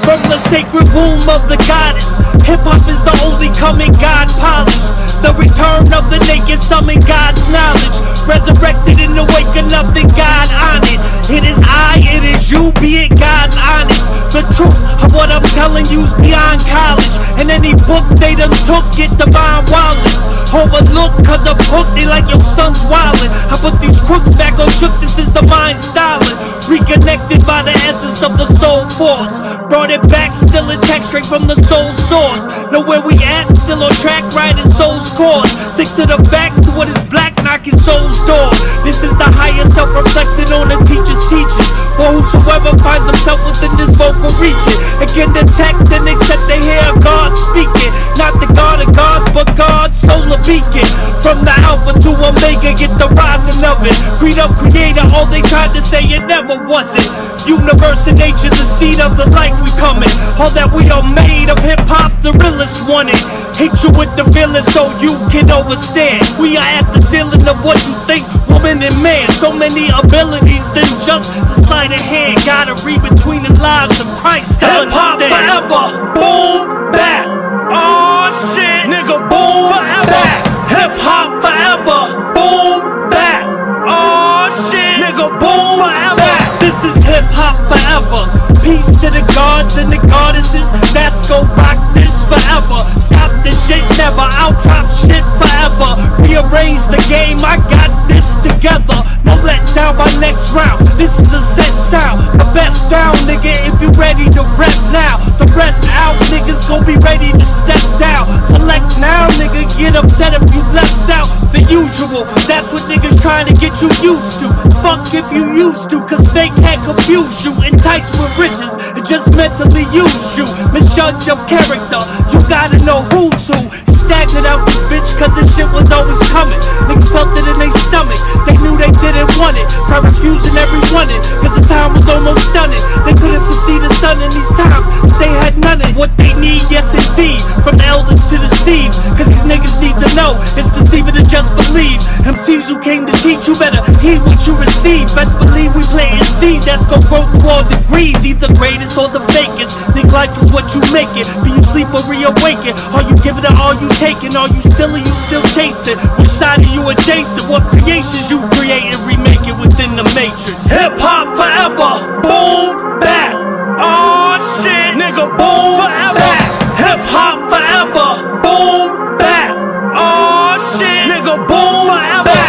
from the sacred womb of the goddess. Hip-hop is the only coming God polished. The return of the naked summon God's knowledge. Resurrected in the wake of nothing God honored. It is I, it is you, be it God's honest. The truth of what I'm telling you's beyond college. And any book they done took get divine wallets. Overlooked cause I'm hooked, they like your son's wildin'. I put these crooks back on shook, this is the mind styling. Reconnected by the essence of the soul force. Brought it back, still intact, straight from the soul source. Know where we at, still on track, riding soul's course. Stick to the facts, to what is black, knocking soul's door. This is the higher self reflected on the teacher's teachers. For whosoever finds himself within this vocal region, it can detect and accept they hear God speaking. Not the God of gods, but God's solar beacon. From the Alpha to Omega, get the rising of it. Creed of creator, all they tried to say it never wasn't. Universe and nature, the seed of the life we coming. All that we are made of hip-hop, the realest want it. Hate you with the feeling so you can overstand. We are at the ceiling of what you think, woman and man. So many abilities than just the sleight of hand. Gotta read between the lives of Christ to understand. Hip-hop forever, boom, back. Oh shit, nigga, boom, forever. Back. Hip-hop forever, boom, back. Oh shit, nigga, boom, forever. This is hip-hop forever. Peace to the gods and the goddesses. That's go rock this forever. Stop this shit never. I'll drop shit forever. Rearrange the game, I got this together. No let down by next round. This is a set sound. The best down, nigga, if you ready to rep now. The rest out, niggas gon' be ready to step down. Select now, nigga, get upset if you left out. The usual, that's what niggas trying to get you used to. Fuck if you used to, cause fake had confused you. Enticed with riches, it just mentally used you. Misjudge of character, you gotta know who's who. You stagnant out this bitch cause this shit was always coming. Niggas felt it in their stomach, they knew they didn't want it. Try refusing every one it, cause the time was almost done it. They couldn't foresee the sun in these times, but they had none of what they need, yes indeed. From the elders to the seeds, cause these niggas need to know it's deceiving to just believe. MCs who came to teach, you better heed what you receive. Best believe we planting seeds that's gon' grow through all degrees. Either greatest or the fakest. Think life is what you make it. Be you sleep or reawaken. Are you giving it all you taking? Are you still or you still chasing? Which side are you adjacent? What creations you create and remake it within the matrix? Hip hop forever, boom, back. Oh shit, nigga, boom, forever. Hip hop forever, boom, back. Oh shit, nigga, boom, forever.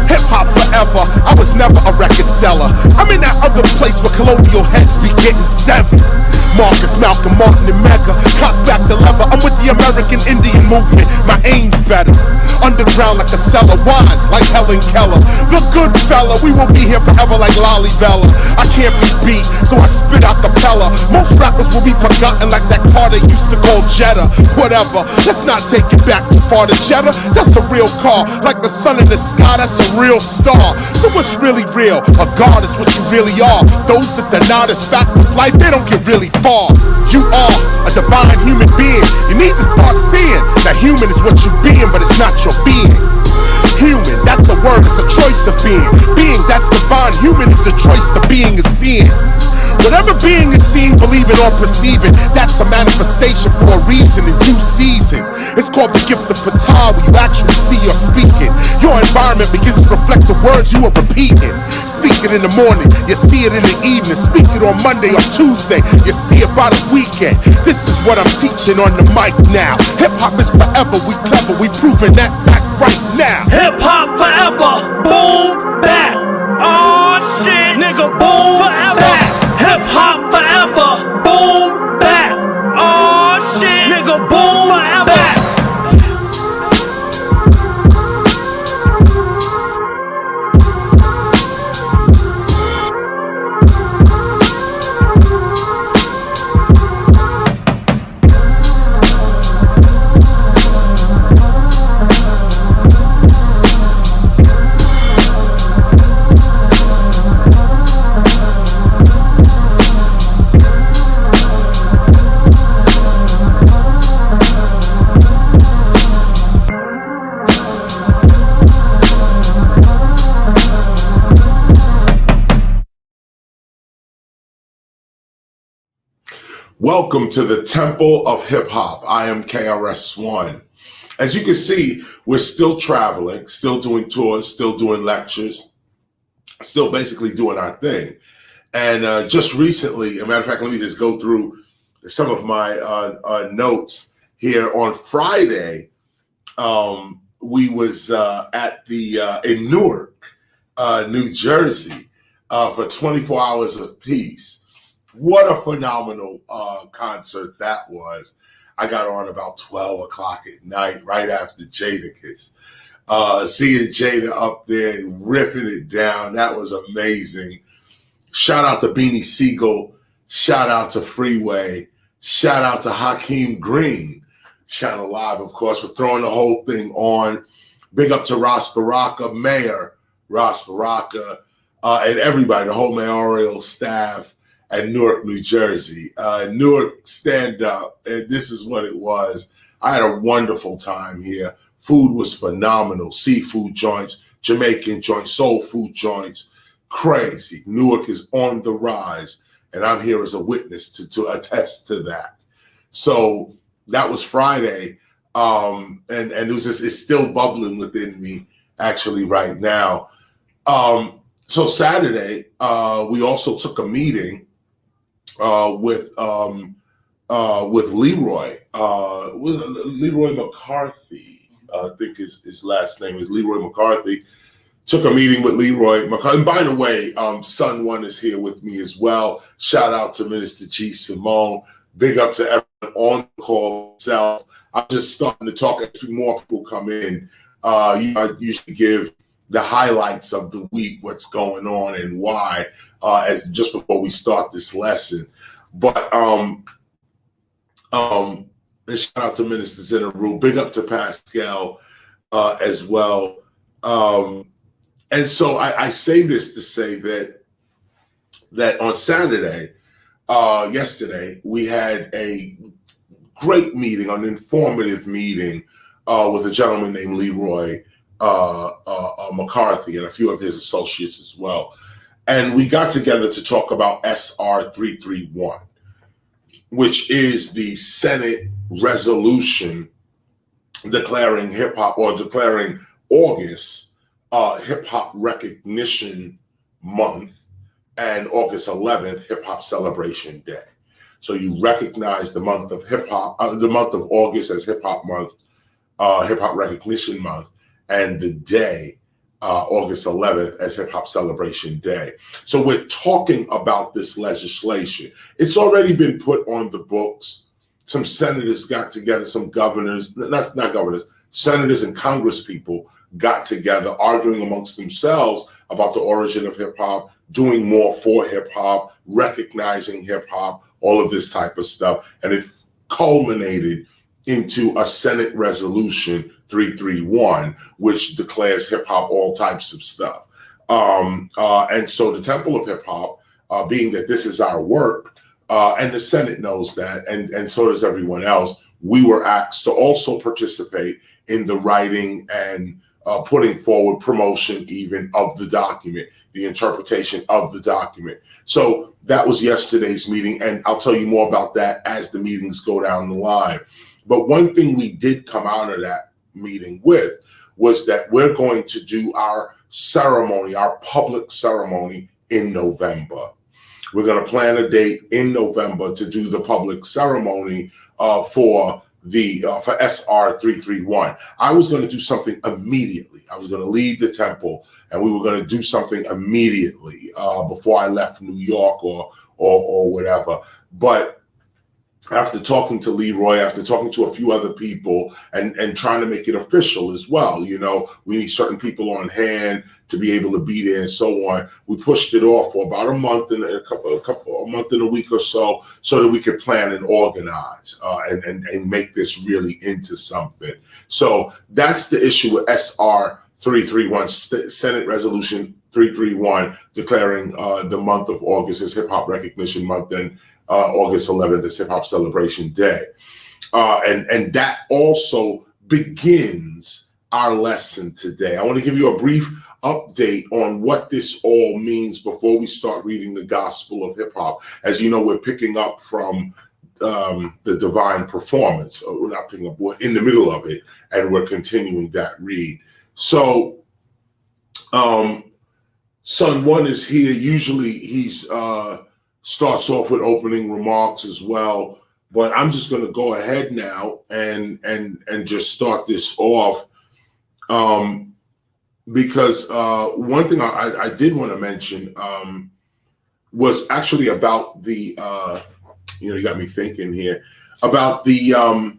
Hip hop forever, I was never a record seller. I'm in that other place where colonial heads be getting severed. Marcus, Malcolm, Martin, and Mecca, cock back the lever. I'm with the American Indian movement, my aim's better. Underground like a cellar, wise like Helen Keller. The good fella, we won't be here forever like Lolly Bella. I can't be beat, so I spit out the Pella. Most rappers will be forgotten like that car they used to call Jetta. Whatever, let's not take it back too far to Jetta. That's a real car, like the sun in the sky, that's a real star. So what's really real? A god is what you really are. Those that deny this fact of life, they don't get really far. You are a divine human being. You need to start seeing that human is what you're being, but it's not your being. Human, that's a word, it's a choice of being. Being, that's divine. Human is a choice the being is seeing. Whatever being is seeing, believing, or perceiving, that's a manifestation for a reason in due season. It's called the gift of Ptah, where you actually see you're speaking. Your environment begins to reflect the words you are repeating. Speak it in the morning, you see it in the evening. Speak it on Monday or Tuesday, you see it by the weekend. This is what I'm teaching on the mic now. Hip-hop is forever, we clever, we proving that fact right now. Hip-hop forever, boom, back. Oh shit, nigga, boom, forever. Hip-hop forever, boom, back. Oh shit, nigga, boom, forever. Welcome to the Temple of Hip Hop. I am KRS-ONE. As you can see, we're still traveling, still doing tours, still doing lectures, still basically doing our thing. And just recently, as a matter of fact, let me just go through some of my notes here. On Friday, we was at the in Newark, New Jersey, for 24 Hours of Peace. What a phenomenal concert that was. I got on about 12 o'clock at night, right after Jadakiss. Seeing Jada up there ripping it down, that was amazing. Shout out to Beanie Siegel. Shout out to Freeway. Shout out to Hakeem Green. Channel Live, of course, for throwing the whole thing on. Big up to Ross Baraka, Mayor Ross Baraka, and everybody, the whole mayoral staff at Newark, New Jersey. Newark stand up, and this is what it was. I had a wonderful time here. Food was phenomenal. Seafood joints, Jamaican joints, soul food joints. Crazy. Newark is on the rise, and I'm here as a witness to attest to that. So that was Friday, and it was just, it's still bubbling within me actually right now. So Saturday, we also took a meeting with Leroy McCarthy. I think his last name is Leroy McCarthy. Took a meeting with Leroy McCarthy. And by the way, Son One is here with me as well. Shout out to Minister G. Simone. Big up to everyone on the call itself. I'm just starting to talk as more people come in. I usually give the highlights of the week, what's going on and why, as just before we start this lesson. But and shout out to Ministers in the room. Big up to Pascal as well. And so I say this to say that on Saturday, yesterday, we had a great meeting, an informative meeting with a gentleman named Leroy McCarthy and a few of his associates as well. And we got together to talk about SR 331, which is the Senate resolution declaring hip hop, or declaring August Hip Hop Recognition Month and August 11th Hip Hop Celebration Day. So you recognize the month of hip hop, the month of August as Hip Hop Month, Hip Hop Recognition Month, and the day, August 11th, as Hip Hop Celebration Day. So we're talking about this legislation. It's already been put on the books. Some senators got together, some governors, that's not governors, senators and Congress people got together, arguing amongst themselves about the origin of hip hop, doing more for hip hop, recognizing hip hop, all of this type of stuff. And it culminated into a Senate resolution 331, which declares hip hop all types of stuff. And so the Temple of Hip Hop, being that this is our work, and the Senate knows that, and so does everyone else, we were asked to also participate in the writing and putting forward promotion even of the document, the interpretation of the document. So that was yesterday's meeting, and I'll tell you more about that as the meetings go down the line. But one thing we did come out of that meeting with was that we're going to do our ceremony, our public ceremony, in November. We're going to plan a date in November to do the public ceremony for SR 331. I was going to do something immediately. I was going to leave the temple, and we were going to do something immediately before I left New York or whatever. But after talking to Leroy, after talking to a few other people, and trying to make it official as well, you know, we need certain people on hand to be able to be there and so on. We pushed it off for about a month and a month and a week or so that we could plan and organize and make this really into something. So that's the issue with SR 331, Senate Resolution 331, declaring the month of August as Hip Hop Recognition Month and August 11th is Hip Hop Celebration Day. And that also begins our lesson today. I want to give you a brief update on what this all means before we start reading the Gospel of Hip Hop. As you know, we're picking up from the divine performance. We're not picking up, we're in the middle of it, and we're continuing that read. So, Son One is here. Usually he's starts off with opening remarks as well, but I'm just going to go ahead now and just start this off, because one thing I did want to mention was actually about the you got me thinking here about the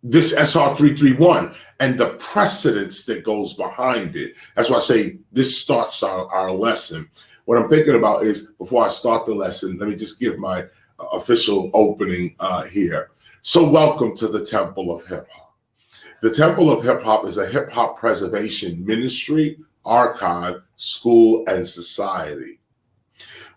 this SR331 and the precedence that goes behind it. That's why I say this starts our lesson. What I'm thinking about is, before I start the lesson, let me just give my official opening here. So welcome to the Temple of Hip Hop. The Temple of Hip Hop is a hip hop preservation ministry, archive, school, and society.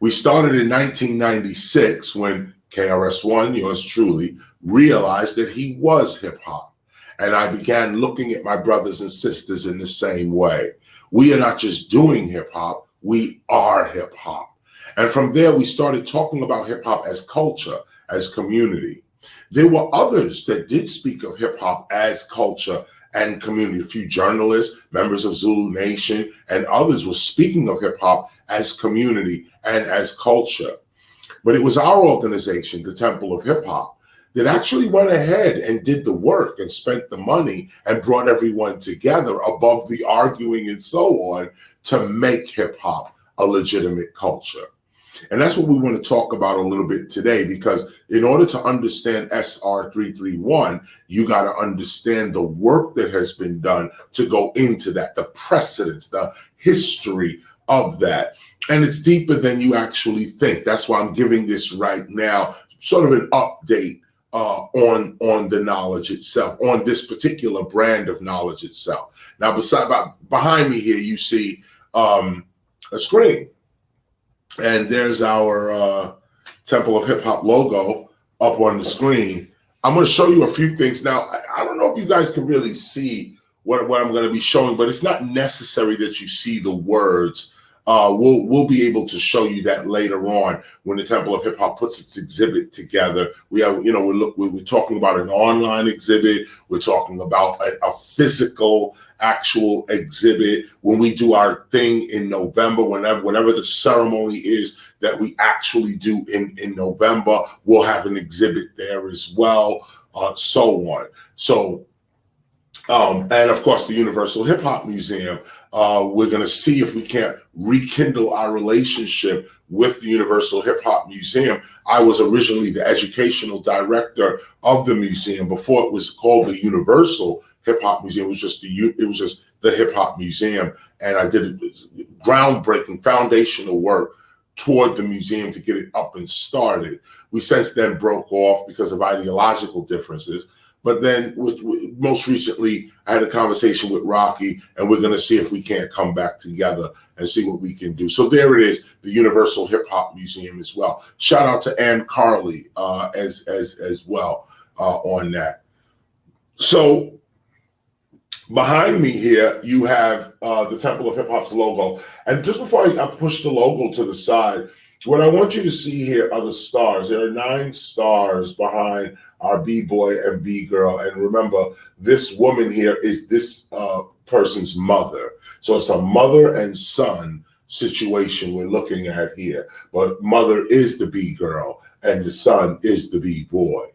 We started in 1996 when KRS-ONE, yours truly, realized that he was hip hop. And I began looking at my brothers and sisters in the same way. We are not just doing hip hop, we are hip hop. And from there, we started talking about hip hop as culture, as community. There were others that did speak of hip hop as culture and community. A few journalists, members of Zulu Nation, and others were speaking of hip hop as community and as culture. But it was our organization, the Temple of Hip Hop, that actually went ahead and did the work and spent the money and brought everyone together above the arguing and so on to make hip hop a legitimate culture. And that's what we want to talk about a little bit today, because in order to understand SR331, you got to understand the work that has been done to go into that, the precedents, the history of that. And it's deeper than you actually think. That's why I'm giving this right now, sort of an update on the knowledge itself, on this particular brand of knowledge itself. Now, behind me here, you see a screen. And there's our Temple of Hip Hop logo up on the screen. I'm going to show you a few things. Now, I don't know if you guys can really see what I'm going to be showing, but it's not necessary that you see the words. We'll be able to show you that later on when the Temple of Hip Hop puts its exhibit together. We have, we're talking about an online exhibit. We're talking about a physical, actual exhibit. When we do our thing in November, whenever the ceremony is that we actually do in November, we'll have an exhibit there as well, so on. So, and of course, the Universal Hip Hop Museum. We're going to see if we can't rekindle our relationship with the Universal Hip Hop Museum. I was originally the educational director of the museum before it was called the Universal Hip Hop Museum. It was just the Hip Hop Museum, and I did groundbreaking foundational work toward the museum to get it up and started. We since then broke off because of ideological differences. But then most recently, I had a conversation with Rocky, and we're going to see if we can't come back together and see what we can do. So there it is, the Universal Hip Hop Museum as well. Shout out to Ann Carley as well on that. So behind me here, you have the Temple of Hip Hop's logo. And just before I push the logo to the side, what I want you to see here are the stars. There are 9 stars behind our B-boy and B-girl. And remember, this woman here is this person's mother. So it's a mother and son situation we're looking at here. But mother is the B-girl and the son is the B-boy.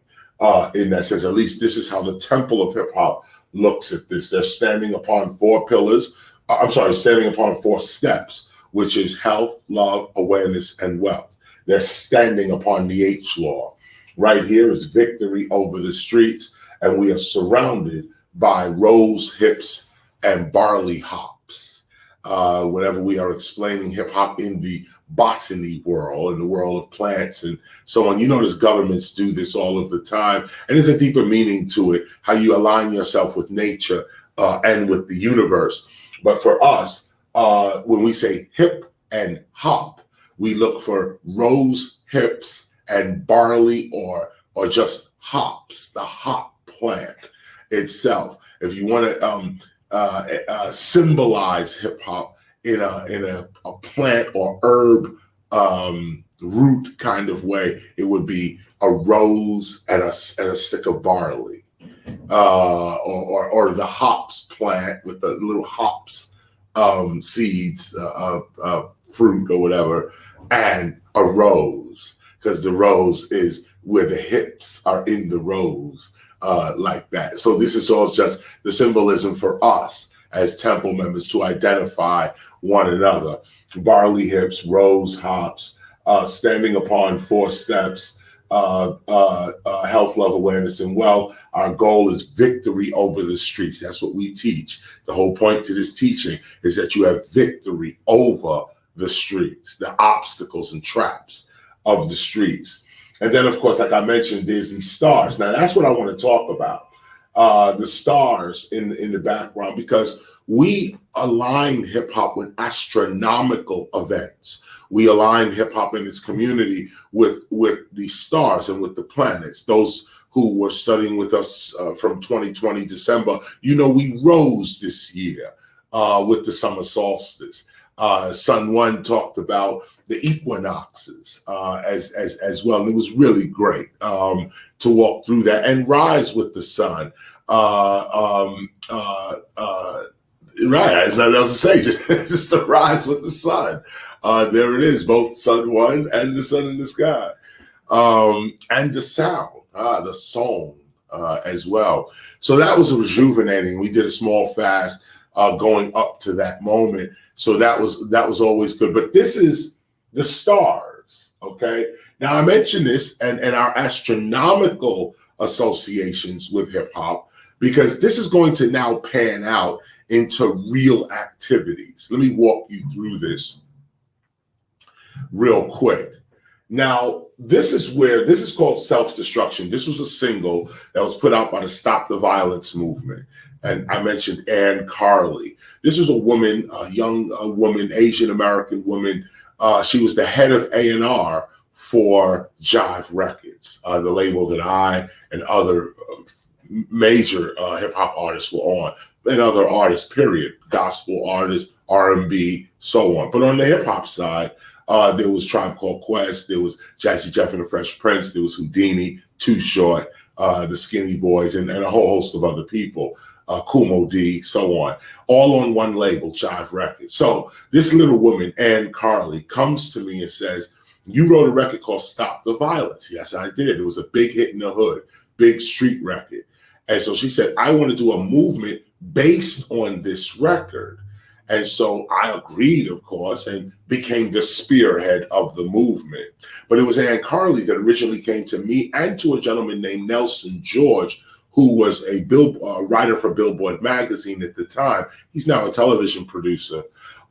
In that sense, at least this is how the Temple of Hip Hop looks at this. They're standing upon 4 pillars. Standing upon 4 steps, which is health, love, awareness, and wealth. They're standing upon the H law. Right here is victory over the streets, and we are surrounded by rose hips and barley hops. Whenever we are explaining hip hop in the botany world, in the world of plants and so on, you notice governments do this all of the time, and there's a deeper meaning to it, how you align yourself with nature and with the universe. But for us, when we say hip and hop, we look for rose hips and barley or just hops, the hop plant itself. If you want to symbolize hip hop in a plant or herb root kind of way, it would be a rose and a stick of barley, or the hops plant with the little hops seeds, fruit or whatever, and a rose, because the rose is where the hips are in the rose, like that. So this is all just the symbolism for us as temple members to identify one another. Barley hips, rose hops, standing upon 4 steps, health, love, awareness, and wealth. Our goal is victory over the streets. That's what we teach. The whole point to this teaching is that you have victory over the streets, the obstacles and traps of the streets. And then, of course, like I mentioned, there's these stars. Now, that's what I want to talk about. The stars in the background, because we align hip hop with astronomical events. We align hip hop in its community with the stars and with the planets. Those who were studying with us from 2020 December, we rose this year with the summer solstice. Sun One talked about the equinoxes as well, and it was really great to walk through that and rise with the sun. Right, there's nothing else to say. Just to rise with the sun. There it is, both Sun One and the sun in the sky, and the sound, the song as well. So that was rejuvenating. We did a small fast going up to that moment. So that was always good. But this is the stars, okay? Now I mentioned this and our astronomical associations with hip hop, because this is going to now pan out into real activities. Let me walk you through this real quick. Now, this is called Self-Destruction. This was a single that was put out by the Stop the Violence movement. And I mentioned Ann Carly. This was a woman, a young woman, Asian American woman. She was the head of A&R for Jive Records, the label that I and other major hip hop artists were on, and other artists, period, gospel artists, R&B, so on. But on the hip hop side, there was Tribe Called Quest, there was Jazzy Jeff and the Fresh Prince, there was Houdini, Too Short, the Skinny Boys, and a whole host of other people, Kumo D, so on, all on one label, Jive Records. So this little woman, Ann Carly, comes to me and says, "You wrote a record called Stop the Violence." Yes, I did. It was a big hit in the hood, big street record. And so she said, "I want to do a movement based on this record." And so I agreed, of course, and became the spearhead of the movement. But it was Ann Carly that originally came to me and to a gentleman named Nelson George, who was a writer for Billboard magazine at the time. He's now a television producer,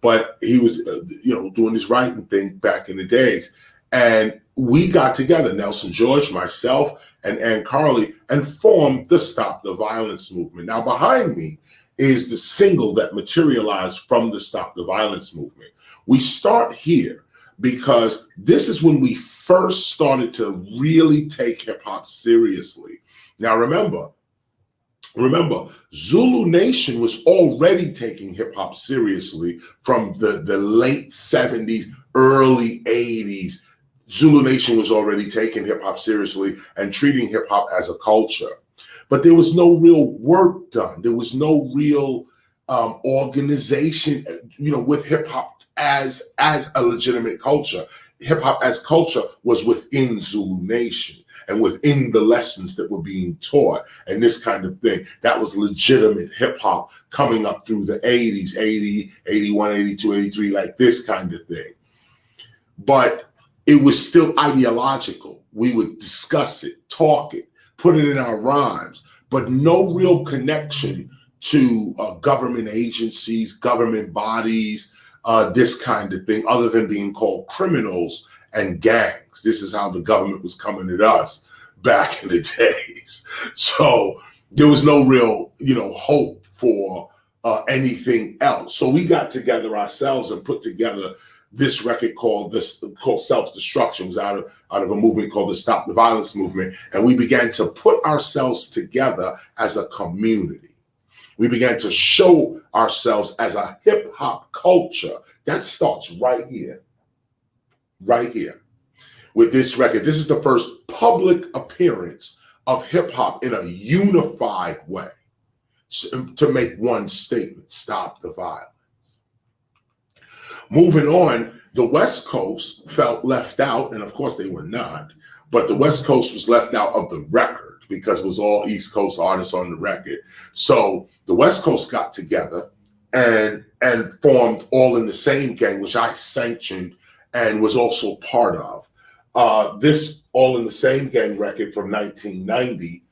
but he was, doing his writing thing back in the days. And we got together, Nelson George, myself, and Ann Carly, and formed the Stop the Violence movement. Now, behind me is the single that materialized from the Stop the Violence movement. We start here because this is when we first started to really take hip hop seriously. Now, remember, Zulu Nation was already taking hip hop seriously from the late 70s, early 80s. Zulu Nation was already taking hip hop seriously and treating hip hop as a culture. But there was no real work done. There was no real organization, with hip hop as a legitimate culture. Hip hop as culture was within Zulu Nation and within the lessons that were being taught and this kind of thing. That was legitimate hip hop coming up through the 80s, 80, 81, 82, 83, like this kind of thing. But it was still ideological. We would discuss it, talk it, put it in our rhymes, but no real connection to government agencies, government bodies, this kind of thing, other than being called criminals and gangs. This is how the government was coming at us back in the days. So there was no real, hope for anything else. So we got together ourselves and put together this record called Self-Destruction. It was out of a movement called the Stop the Violence movement. And we began to put ourselves together as a community. We began to show ourselves as a hip hop culture. That starts right here. right here with this record. This is the first public appearance of hip hop in a unified way to make one statement: stop the violence. Moving on, the West Coast felt left out, and of course they were not, but the West Coast was left out of the record because it was all East Coast artists on the record. So the West Coast got together and formed All in the Same Gang, which I sanctioned and was also part of. This All in the Same Gang record from 1990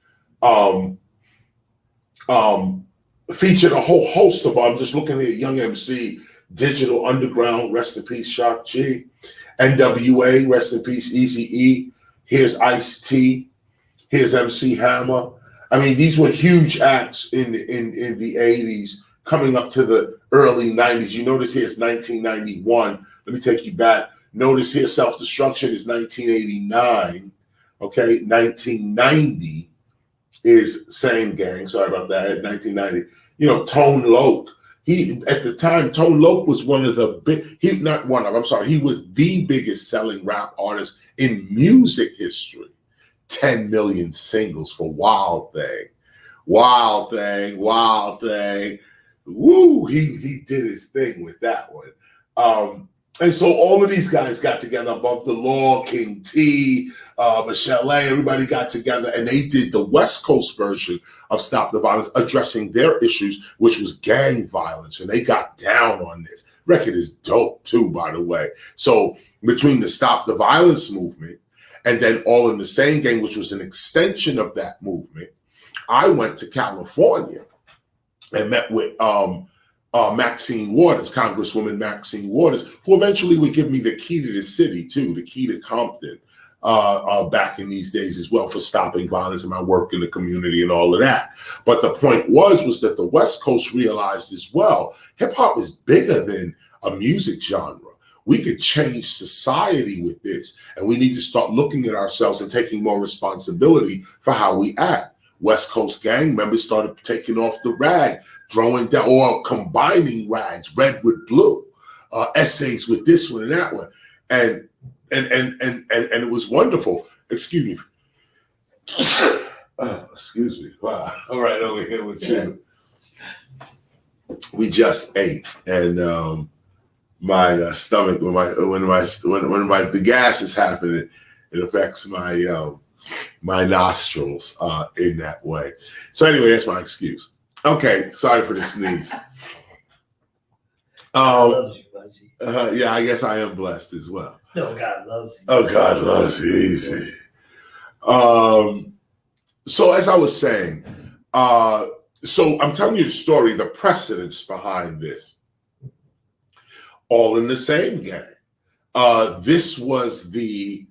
featured a whole host of, I'm just looking at Young MC, Digital Underground, rest in peace, Shock G, NWA, rest in peace, Eazy-E, here's Ice-T, here's MC Hammer. I mean, these were huge acts in the 80s, coming up to the early 90s. You notice here it's 1991. Let me take you back. Notice here Self-Destruction is 1989. Okay, 1990 is Same Gang. Sorry about that. 1990. You know, Tone Loc. At the time, Tone Loc was one of the he was the biggest selling rap artist in music history. 10 million singles for Wild Thing. Wild Thing, Wild Thing. Woo, he did his thing with that one. And so all of these guys got together, Above the Law, King T, Michelle A, everybody got together and they did the West Coast version of Stop the Violence, addressing their issues, which was gang violence. And they got down on this. Record is dope too, by the way. So between the Stop the Violence movement and then All in the Same Gang, which was an extension of that movement, I went to California and met with Maxine Waters, Congresswoman Maxine Waters, who eventually would give me the key to the city too, the key to Compton, back in these days as well, for stopping violence and my work in the community and all of that. But the point was that the West Coast realized as well, hip hop is bigger than a music genre. We could change society with this, and we need to start looking at ourselves and taking more responsibility for how we act. West Coast gang members started taking off the rag, throwing down or combining rags, red with blue, essays with this one and that one, and it was wonderful. Excuse me. Excuse me. Wow. All right, over here with you. We just ate, and my stomach, when the gas is happening, it affects my my nostrils in that way. So anyway, that's my excuse. Okay, sorry for the sneeze. Yeah, I guess I am blessed as well. No, God loves you. Oh, God loves you. Easy. So as I was saying, so I'm telling you the story, the precedence behind this. All in the Same Gang. This was the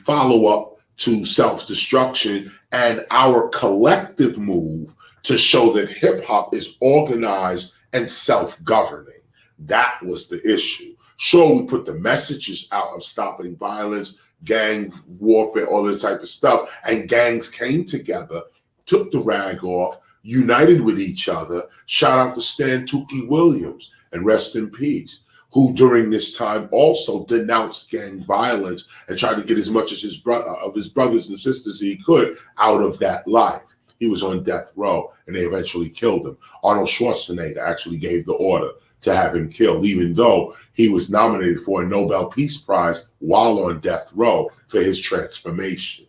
follow-up to Self-Destruction and our collective move to show that hip-hop is organized and self-governing. That was the issue. Sure, we put the messages out of stopping violence, gang warfare, all this type of stuff, and gangs came together, took the rag off, united with each other. Shout out to Stan Tookie Williams, and rest in peace, who during this time also denounced gang violence and tried to get as much as his brothers and sisters as he could out of that life. He was on death row, and they eventually killed him. Arnold Schwarzenegger actually gave the order to have him killed, even though he was nominated for a Nobel Peace Prize while on death row for his transformation.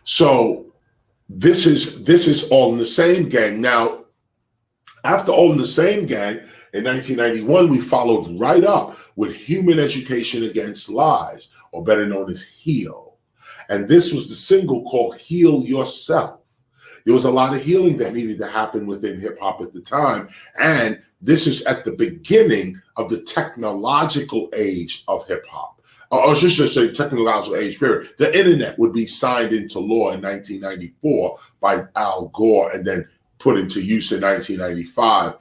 So this is All in the Same Gang. Now, after All in the Same Gang, in 1991, we followed right up with Human Education Against Lies, or better known as HEAL. And this was the single called Heal Yourself. There was a lot of healing that needed to happen within hip hop at the time. And this is at the beginning of the technological age of hip hop. Or just say technological age period. The internet would be signed into law in 1994 by Al Gore and then put into use in 1995.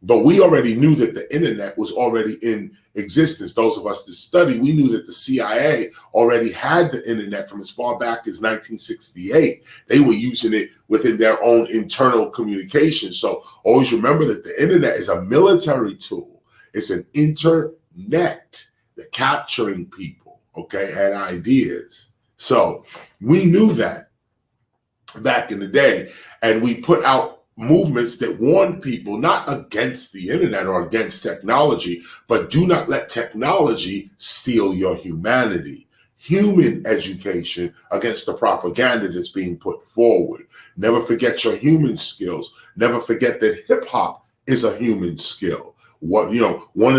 But we already knew that the internet was already in existence. Those of us that study, we knew that the CIA already had the internet from as far back as 1968. They were using it within their own internal communication. So always remember that the internet is a military tool. It's an internet. They're capturing people, okay, and ideas. So we knew that back in the day, and we put out movements that warned people not against the internet or against technology, but do not let technology steal your humanity. Human education against the propaganda that's being put forward. Never forget your human skills. Never forget that hip hop is a human skill. What are one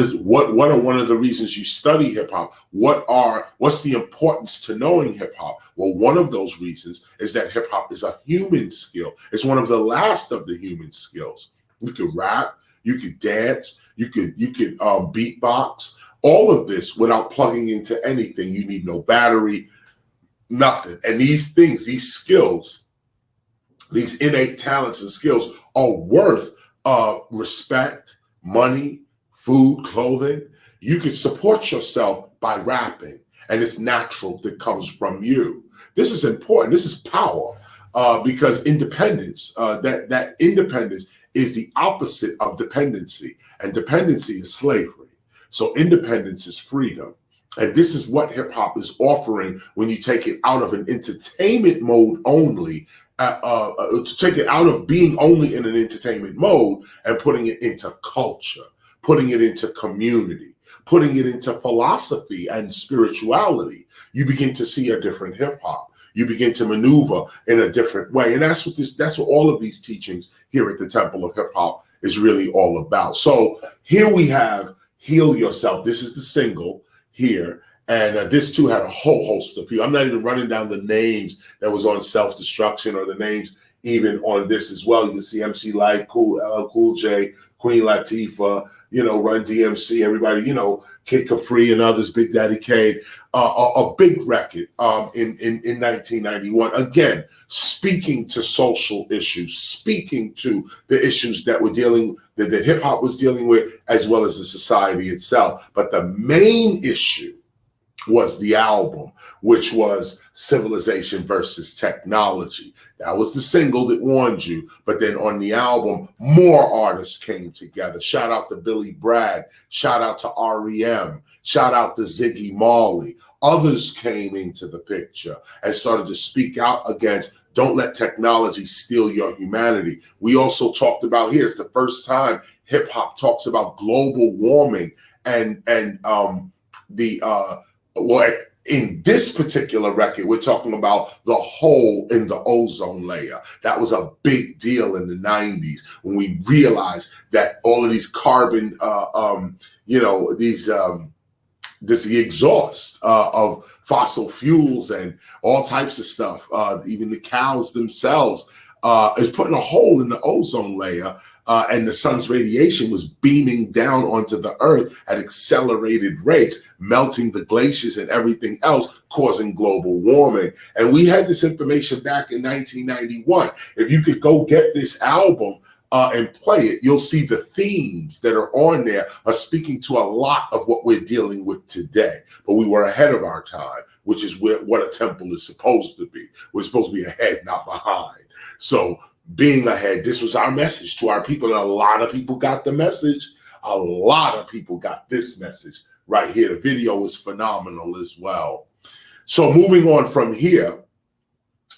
of the reasons you study hip hop? What's the importance to knowing hip hop? Well, one of those reasons is that hip hop is a human skill. It's one of the last of the human skills. You could rap, you could dance, you could beatbox. All of this without plugging into anything. You need no battery, nothing. And these things, these skills, these innate talents and skills are worth respect, money, food, clothing. You can support yourself by rapping, and it's natural that comes from you. This is important. This is power, because independence, that independence is the opposite of dependency, and dependency is slavery. So independence is freedom. And this is what hip hop is offering when you take it out of an entertainment mode only, to take it out of being only in an entertainment mode and putting it into culture, putting it into community, putting it into philosophy and spirituality. You begin to see a different hip hop. You begin to maneuver in a different way. And that's what all of these teachings here at the Temple of Hip Hop is really all about. So here we have Heal Yourself. This is the single here. And this too had a whole host of people. I'm not even running down the names that was on Self-Destruction or the names even on this as well. You can see MC Lyte, Cool J, Queen Latifah, Run DMC, everybody, Kid Capri and others, Big Daddy Kane, a big record in 1991. Again, speaking to social issues, speaking to the issues that that hip hop was dealing with, as well as the society itself. But the main issue was the album, which was Civilization versus Technology. That was the single that warned you. But then on the album, more artists came together. Shout out to Billy Bragg. Shout out to R.E.M. Shout out to Ziggy Marley. Others came into the picture and started to speak out against don't let technology steal your humanity. We also talked about, here's the first time hip hop talks about global warming and in this particular record, we're talking about the hole in the ozone layer. That was a big deal in the 90s when we realized that all of these carbon, the exhaust of fossil fuels and all types of stuff, even the cows themselves, is putting a hole in the ozone layer, and the sun's radiation was beaming down onto the earth at accelerated rates, melting the glaciers and everything else, causing global warming. And we had this information back in 1991. If you could go get this album and play it, you'll see the themes that are on there are speaking to a lot of what we're dealing with today. But we were ahead of our time, which is what a temple is supposed to be. We're supposed to be ahead, not behind. So being ahead, this was our message to our people. And a lot of people got the message. A lot of people got this message right here. The video was phenomenal as well. So moving on from here,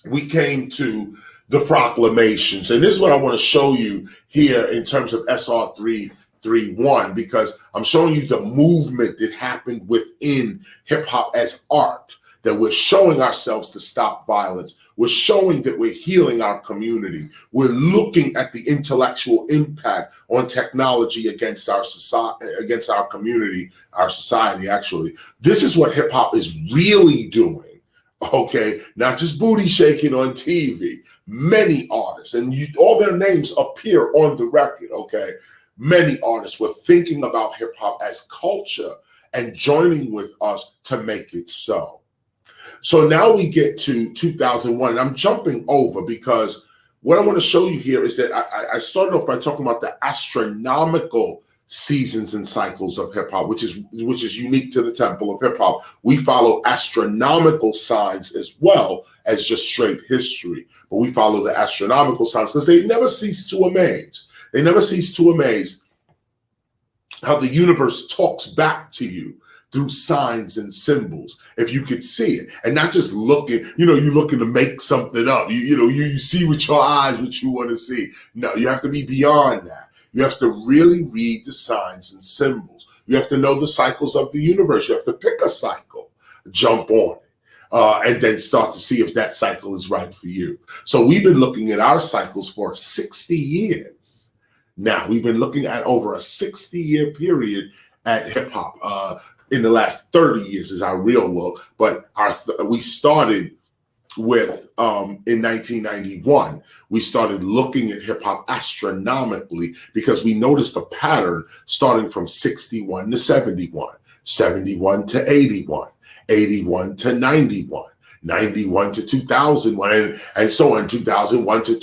we came to the Proclamations. And this is what I want to show you here in terms of SR 331, because I'm showing you the movement that happened within hip hop as art, that we're showing ourselves to stop violence. We're showing that we're healing our community. We're looking at the intellectual impact on technology against our society, against our community, our society, actually. This is what hip hop is really doing. Okay, not just booty shaking on TV. Many artists, and all their names appear on the record, okay? Many artists were thinking about hip hop as culture and joining with us to make it so. So now we get to 2001, and I'm jumping over because what I want to show you here is that I started off by talking about the astronomical seasons and cycles of hip hop, which is unique to the Temple of Hip Hop. We follow astronomical signs as well as just straight history, but we follow the astronomical signs because they never cease to amaze. They never cease to amaze how the universe talks back to you through signs and symbols, if you could see it, and not just looking, you looking to make something up. You see with your eyes what you want to see. No, you have to be beyond that. You have to really read the signs and symbols. You have to know the cycles of the universe. You have to pick a cycle, jump on it. And then start to see if that cycle is right for you. So we've been looking at our cycles for 60 years. Now, we've been looking at over a 60-year period at hip hop. In the last 30 years is our real look, but we started with, in 1991, we started looking at hip hop astronomically because we noticed a pattern starting from 61 to 71, 71 to 81. 81 to 91, 91 to 2001, and so on, 2001 to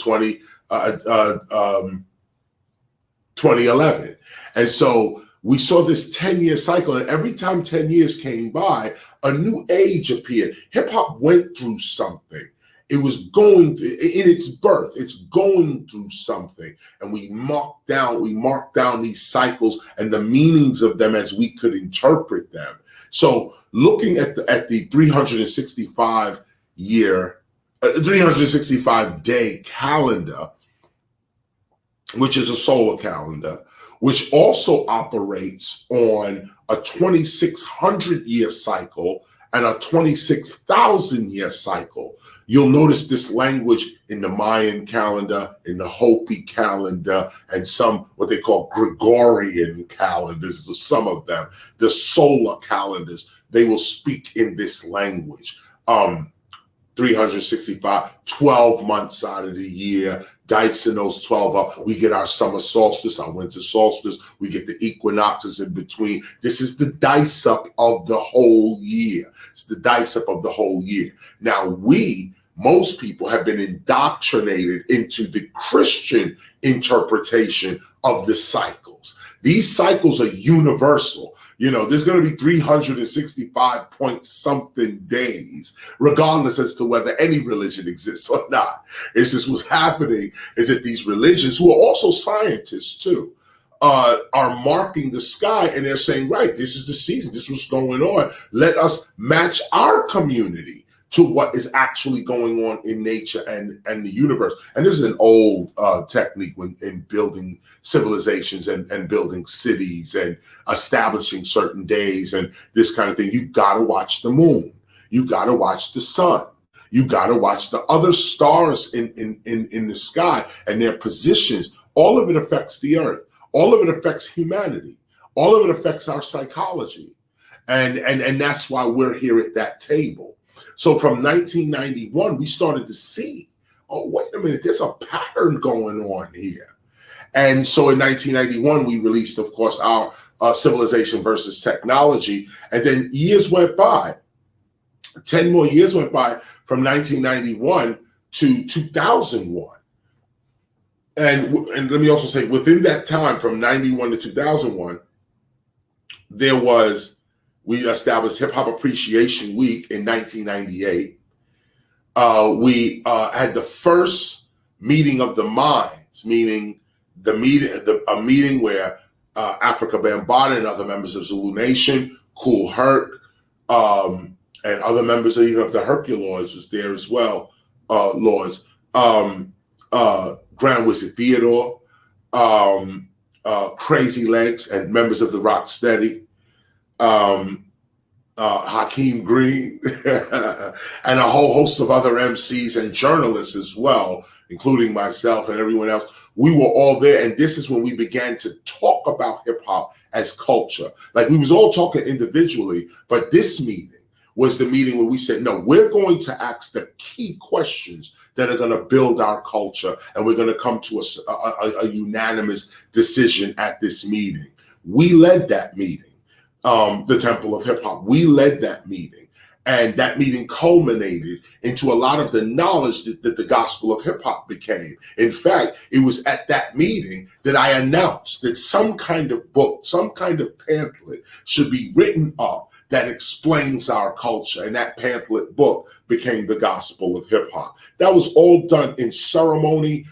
2011. And so we saw this 10-year cycle, and every time 10 years came by, a new age appeared. Hip hop went through something. It was in its birth, it's going through something. And we marked down these cycles and the meanings of them as we could interpret them. So looking at the 365 day calendar, which is a solar calendar, which also operates on a 2,600 year cycle and a 26,000 year cycle. You'll notice this language in the Mayan calendar, in the Hopi calendar, and some what they call Gregorian calendars, some of them, the solar calendars, they will speak in this language. 365, 12 months out of the year, dice in those 12 up. We get our summer solstice, our winter solstice. We get the equinoxes in between. This is the dice up of the whole year. It's the dice up of the whole year. Now, most people have been indoctrinated into the Christian interpretation of the cycles. These cycles are universal. There's going to be 365 point something days, regardless as to whether any religion exists or not. It's just what's happening is that these religions, who are also scientists too, are marking the sky, and they're saying, right, this is the season, this is what's going on. Let us match our community to what is actually going on in nature and the universe. And this is an old technique in building civilizations and building cities and establishing certain days and this kind of thing. You got to watch the moon. You got to watch the sun. You got to watch the other stars in the sky and their positions. All of it affects the earth. All of it affects humanity. All of it affects our psychology. And that's why we're here at that table. So from 1991, we started to see, oh, wait a minute, there's a pattern going on here. And so in 1991, we released, of course, our Civilization versus Technology. And then years went by, 10 more years went by from 1991 to 2001. And let me also say, within that time, from 91 to 2001, we established Hip Hop Appreciation Week in 1998. We had the first meeting of the minds, meaning a meeting where Africa Bambaataa and other members of Zulu Nation, Kool Herc, and other members of the Herculoids was there as well, Lords, Grand Wizard Theodore, Crazy Legs, and members of the Rocksteady, Hakeem Green, and a whole host of other MCs and journalists as well, including myself and everyone else. We were all there, and this is when we began to talk about hip hop as culture. Like, we was all talking individually, but this meeting was the meeting where we said, no, we're going to ask the key questions that are going to build our culture, and we're going to come to a unanimous decision at this meeting. We led that meeting, the Temple of Hip Hop. We led that meeting. And that meeting culminated into a lot of the knowledge that the gospel of hip hop became. In fact, it was at that meeting that I announced that some kind of book, some kind of pamphlet should be written up that explains our culture. And that pamphlet book became the gospel of hip hop. That was all done in ceremony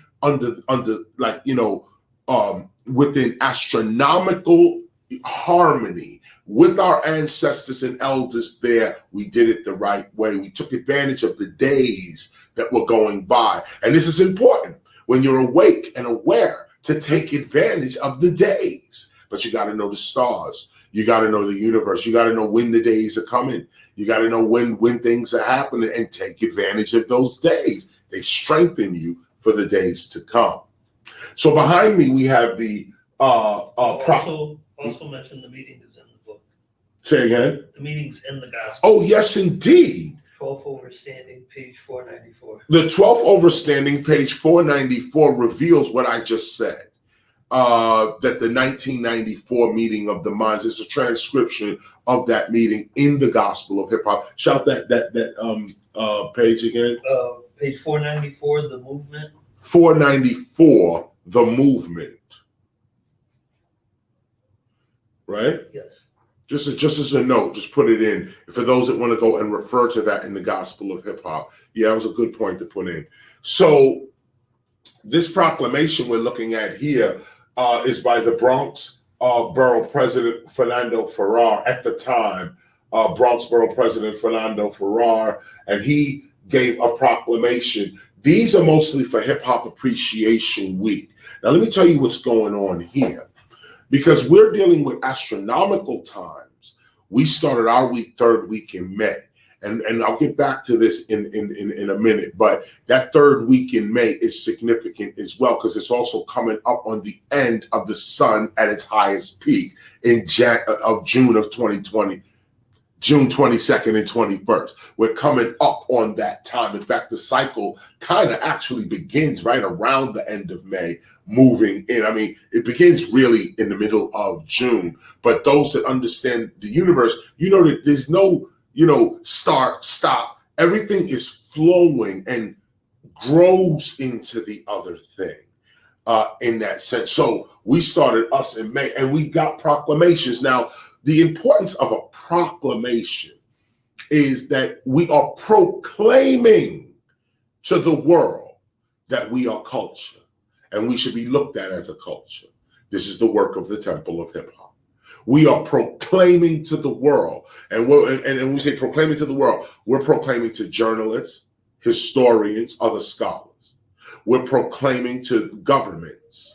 within astronomical, harmony with our ancestors and elders there. We did it the right way. We took advantage of the days that were going by. And this is important when you're awake and aware to take advantage of the days. But you got to know the stars. You got to know the universe. You got to know when the days are coming. You got to know when things are happening and take advantage of those days. They strengthen you for the days to come. So behind me, we have the also mention the meeting is in the book. Say again? The meeting's in the gospel. Oh, yes, indeed. 12th overstanding, page 494. The 12th overstanding, page 494, reveals what I just said. That the 1994 meeting of the minds is a transcription of that meeting in the Gospel of Hip Hop. Shout that page again. Page 494, the movement. 494, the movement. Right? Yes. Just as a note, just put it in. For those that want to go and refer to that in the Gospel of Hip Hop. Yeah, that was a good point to put in. So this proclamation we're looking at here is by the Bronx Borough President Fernando Ferrer at the time. Bronx Borough President Fernando Ferrer, and he gave a proclamation. These are mostly for Hip Hop Appreciation Week. Now, let me tell you what's going on here. Because we're dealing with astronomical times, we started our week, third week in May. And I'll get back to this in a minute. But that third week in May is significant as well, because it's also coming up on the end of the sun at its highest peak in June of 2020. June 22nd and 21st. We're coming up on that time. In fact, the cycle kind of actually begins right around the end of May, moving in. I mean, it begins really in the middle of June. But those that understand the universe, you know that there's no, start, stop. Everything is flowing and grows into the other thing in that sense. So we started us in May, and we got proclamations. Now, the importance of a proclamation is that we are proclaiming to the world that we are culture, and we should be looked at as a culture. This is the work of the Temple of Hip Hop. We are proclaiming to the world, and when we say proclaiming to the world, we're proclaiming to journalists, historians, other scholars. We're proclaiming to governments.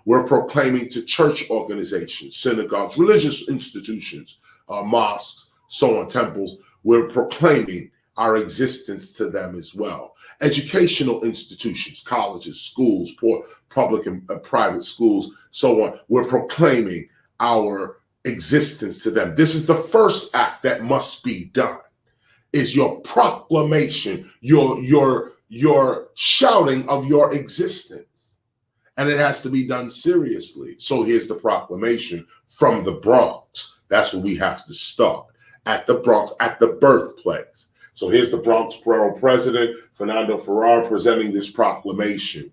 We're proclaiming to church organizations, synagogues, religious institutions, mosques, so on, temples. We're proclaiming our existence to them as well. Educational institutions, colleges, schools, public and private schools, so on. We're proclaiming our existence to them. This is the first act that must be done, is your proclamation, your shouting of your existence. And it has to be done seriously. So here's the proclamation from the Bronx. That's where we have to start, at the Bronx, at the birthplace. So here's the Bronx Borough President, Fernando Ferrer, presenting this proclamation.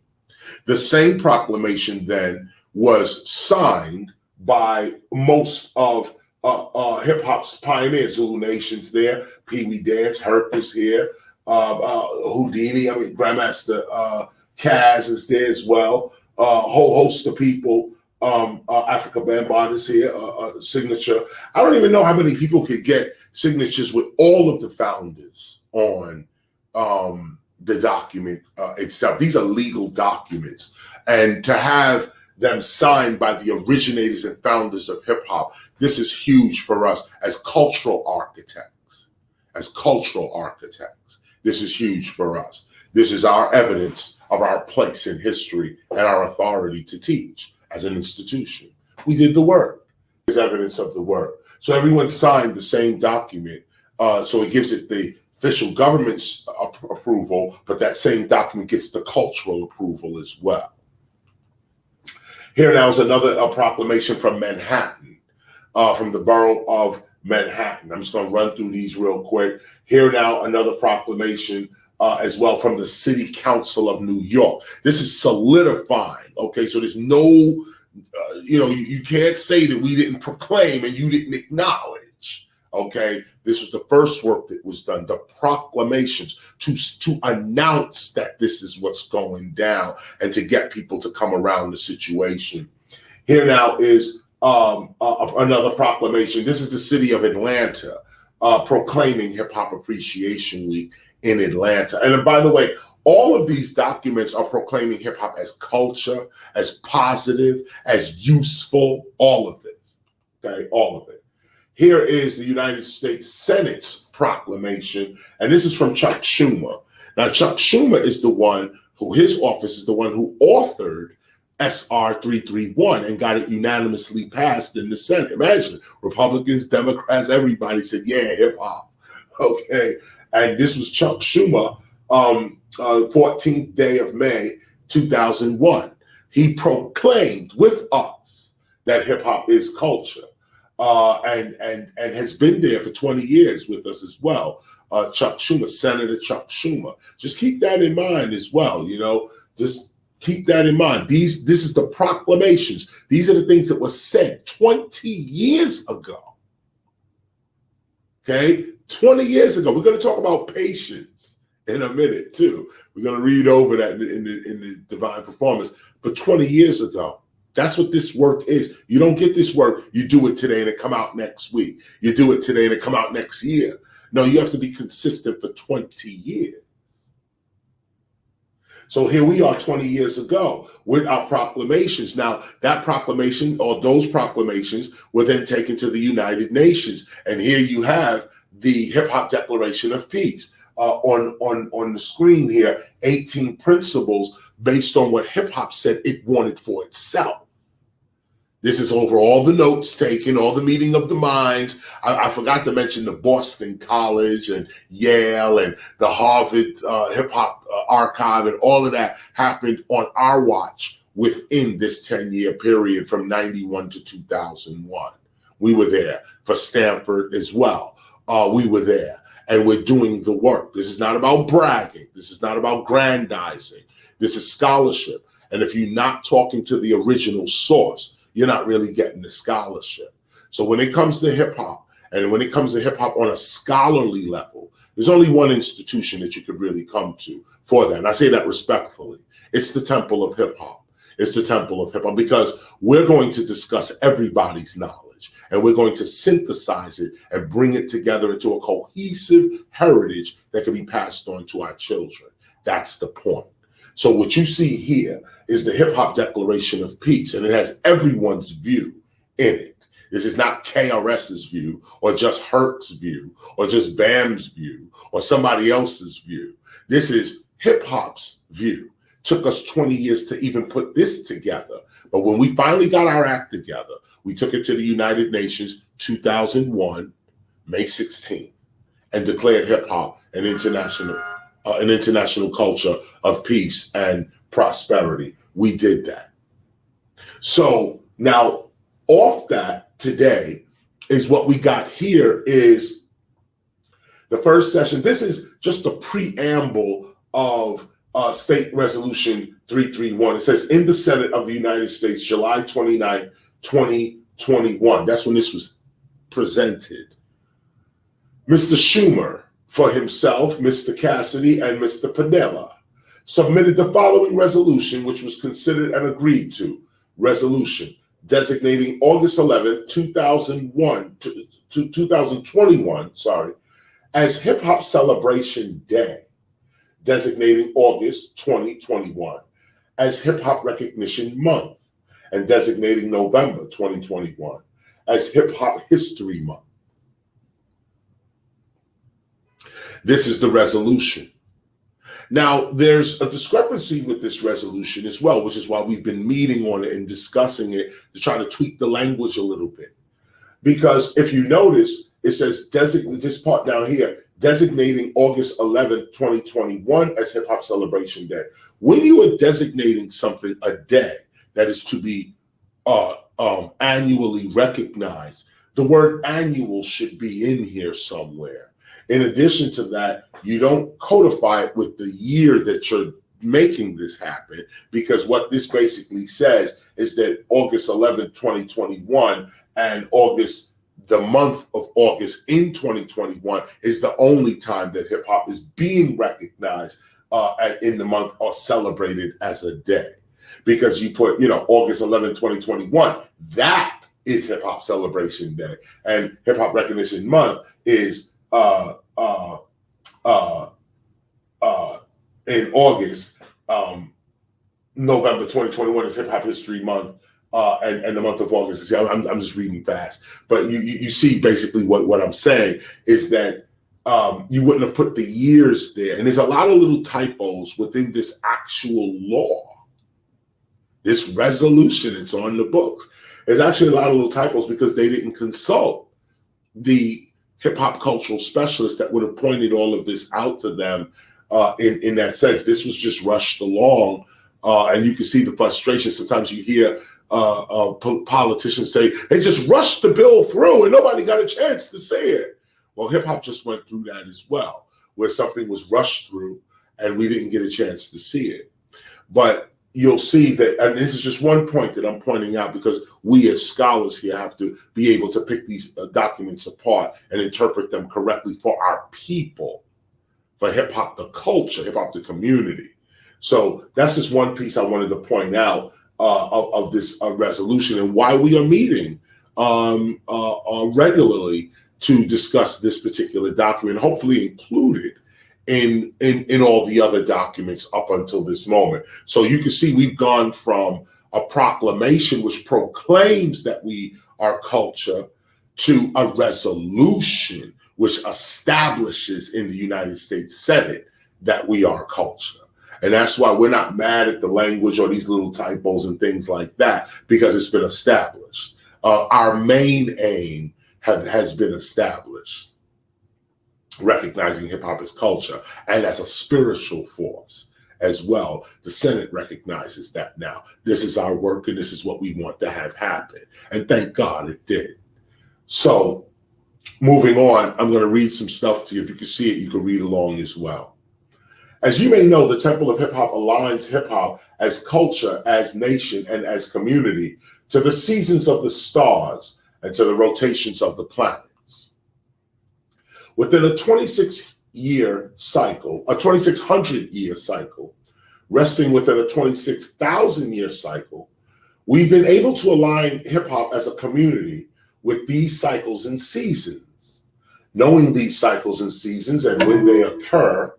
The same proclamation then was signed by most of hip-hop's pioneers, Zulu Nation's there, Pee Wee Dance, Herc is here, Houdini, Grandmaster Kaz is there as well. A whole host of people, Africa Bambaataa is here, signature. I don't even know how many people could get signatures with all of the founders on the document itself. These are legal documents. And to have them signed by the originators and founders of hip hop, this is huge for us as cultural architects. This is huge for us. This is our evidence of our place in history and our authority to teach as an institution. We did the work. There's evidence of the work. So everyone signed the same document. So it gives it the official government's approval, but that same document gets the cultural approval as well. Here now is another proclamation from Manhattan, from the borough of Manhattan. I'm just going to run through these real quick. Here now, another proclamation as well from the City Council of New York. This is solidifying, okay? So there's no, you can't say that we didn't proclaim and you didn't acknowledge, okay? This was the first work that was done, the proclamations to announce that this is what's going down and to get people to come around the situation. Here now is another proclamation. This is the city of Atlanta proclaiming Hip Hop Appreciation Week in Atlanta. And by the way, all of these documents are proclaiming hip hop as culture, as positive, as useful, all of this, okay, all of it. Here is the United States Senate's proclamation, and this is from Chuck Schumer. Now, Chuck Schumer is the one who, his office is the one who authored SR 331 and got it unanimously passed in the Senate. Imagine, Republicans, Democrats, everybody said, yeah, hip hop, okay? And this was Chuck Schumer, 14th day of May, 2001. He proclaimed with us that hip hop is culture, and has been there for 20 years with us as well. Chuck Schumer, Senator Chuck Schumer. Just keep that in mind as well. You know, just keep that in mind. This is the proclamations. These are the things that were said 20 years ago. Okay, 20 years ago. We're going to talk about patience in a minute too. We're going to read over that in the divine performance. But 20 years ago, that's what this work is. You don't get this work, you do it today and it come out next week. You do it today and it come out next year. No, you have to be consistent for 20 years. So here we are 20 years ago with our proclamations. Now, that proclamation or those proclamations were then taken to the United Nations. And here you have the Hip Hop Declaration of Peace. On the screen here, 18 principles based on what hip hop said it wanted for itself. This is over all the notes taken, all the meeting of the minds. I forgot to mention the Boston College and Yale and the Harvard Hip Hop Archive, and all of that happened on our watch within this 10-year period from 91 to 2001. We were there. For Stanford as well. We were there. And we're doing the work. This is not about bragging. This is not about grandizing. This is scholarship. And if you're not talking to the original source, you're not really getting the scholarship. So when it comes to hip hop, and when it comes to hip hop on a scholarly level, there's only one institution that you could really come to for that. And I say that respectfully. It's the Temple of Hip Hop. It's the Temple of Hip Hop, because we're going to discuss everybody's knowledge. And we're going to synthesize it and bring it together into a cohesive heritage that can be passed on to our children. That's the point. So what you see here is the Hip Hop Declaration of Peace, and it has everyone's view in it. This is not KRS's view, or just Herc's view, or just BAM's view, or somebody else's view. This is hip hop's view. Took us 20 years to even put this together. But when we finally got our act together, we took it to the United Nations 2001, May 16, and declared hip hop an international culture of peace and prosperity. We did that. So now off that today is what we got here is the first session. This is just a preamble of State Resolution 331. It says, in the Senate of the United States, July 29, 2021. That's when this was presented. Mr. Schumer, for himself, Mr. Cassidy, and Mr. Padilla, submitted the following resolution, which was considered and agreed to. Resolution designating August 11th, 2021, as Hip Hop Celebration Day, designating August 2021 as Hip Hop Recognition Month, and designating November 2021 as Hip Hop History Month. This is the resolution. Now, there's a discrepancy with this resolution as well, which is why we've been meeting on it and discussing it to try to tweak the language a little bit. Because if you notice, it says this part down here, designating August 11th, 2021 as Hip Hop Celebration Day. When you are designating something a day that is to be annually recognized, the word annual should be in here somewhere. In addition to that, you don't codify it with the year that you're making this happen, because what this basically says is that August 11th, 2021 and the month of August in 2021 is the only time that hip hop is being recognized in the month or celebrated as a day. Because you put, August 11, 2021, that is Hip Hop Celebration Day, and Hip Hop Recognition Month is in August. November 2021 is Hip Hop History Month, and the month of August is. I'm just reading fast, but you see basically what I'm saying is that you wouldn't have put the years there, and there's a lot of little typos within this actual law, this resolution. It's on the books. There's actually a lot of little typos because they didn't consult the hip hop cultural specialists that would have pointed all of this out to them. In that sense, this was just rushed along. And you can see the frustration. Sometimes you hear politicians say, they just rushed the bill through and nobody got a chance to say it. Well, hip hop just went through that as well, where something was rushed through and we didn't get a chance to see it. But you'll see that, and this is just one point that I'm pointing out, because we as scholars here have to be able to pick these documents apart and interpret them correctly for our people, for hip hop, the culture, hip hop, the community. So that's just one piece I wanted to point out of this resolution and why we are meeting regularly to discuss this particular document, hopefully included in all the other documents up until this moment. So you can see we've gone from a proclamation which proclaims that we are culture to a resolution which establishes in the United States Senate that we are culture. And that's why we're not mad at the language or these little typos and things like that, because it's been established. Our main aim has been established, recognizing hip hop as culture and as a spiritual force as well. The Senate recognizes that now. This is our work and this is what we want to have happen. And thank God it did. So moving on, I'm going to read some stuff to you. If you can see it, you can read along as well. As you may know, the Temple of Hip Hop aligns hip hop as culture, as nation, and as community to the seasons of the stars and to the rotations of the planets. Within a 26-year cycle, a 2,600-year cycle, resting within a 26,000-year cycle, we've been able to align hip hop as a community with these cycles and seasons. Knowing these cycles and seasons and when they occur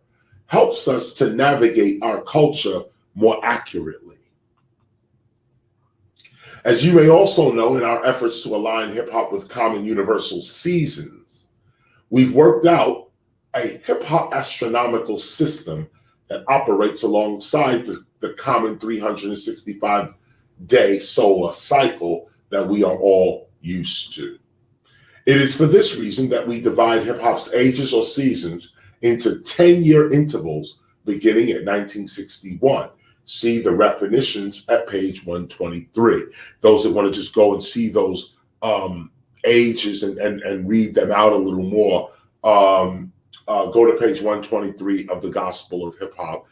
helps us to navigate our culture more accurately. As you may also know, in our efforts to align hip hop with common universal seasons, we've worked out a hip hop astronomical system that operates alongside the common 365-day solar cycle that we are all used to. It is for this reason that we divide hip hop's ages or seasons into 10-year intervals beginning at 1961. See the definitions at page 123. Those that want to just go and see those ages and read them out a little more, go to page 123 of the Gospel of Hip Hop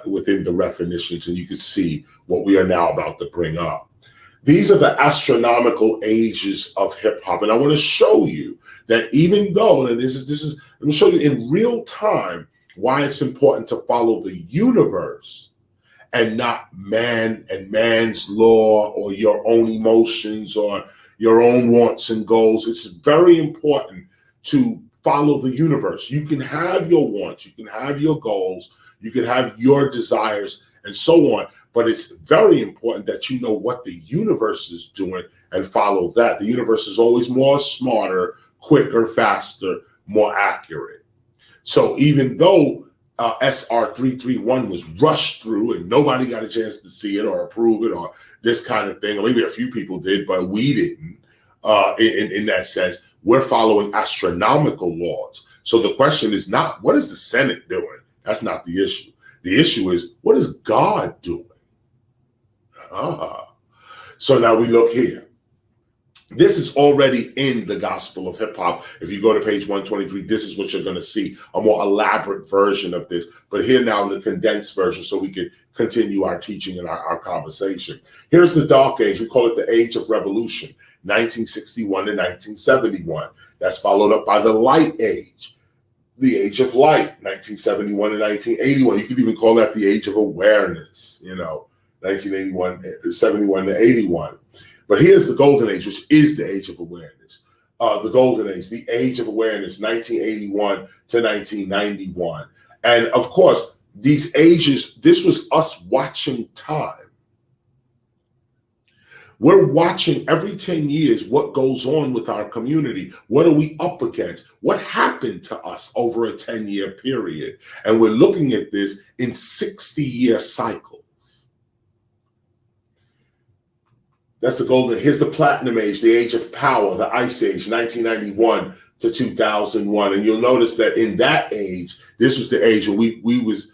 within the definitions, and you can see what we are now about to bring up. These are the astronomical ages of hip hop, and I want to show you that even though, and this is, let me show you in real time why it's important to follow the universe and not man and man's law or your own emotions or your own wants and goals. It's very important to follow the universe. You can have your wants, you can have your goals, you can have your desires and so on, but it's very important that you know what the universe is doing and follow that. The universe is always more smarter, quicker, faster, more accurate. So even though SR 331 was rushed through and nobody got a chance to see it or approve it or this kind of thing, or maybe a few people did, but we didn't, in that sense, we're following astronomical laws. So the question is not, what is the Senate doing? That's not the issue. The issue is, what is God doing? So now we look here. This is already in the Gospel of Hip Hop. If you go to page 123, this is what you're going to see, a more elaborate version of this. But here now the condensed version so we can continue our teaching and our conversation. Here's the Dark Age. We call it the Age of Revolution, 1961 to 1971. That's followed up by the Light Age, the Age of Light, 1971 to 1981. You could even call that the Age of Awareness, 1971 to 81. But here's the golden age, which is the age of awareness. The golden age, the age of awareness, 1981 to 1991. And of course, these ages, this was us watching time. We're watching every 10 years what goes on with our community. What are we up against? What happened to us over a 10-year period? And we're looking at this in 60-year cycles. That's the golden. Here's the platinum age, the age of power, the ice age, 1991 to 2001. And you'll notice that in that age, this was the age where we was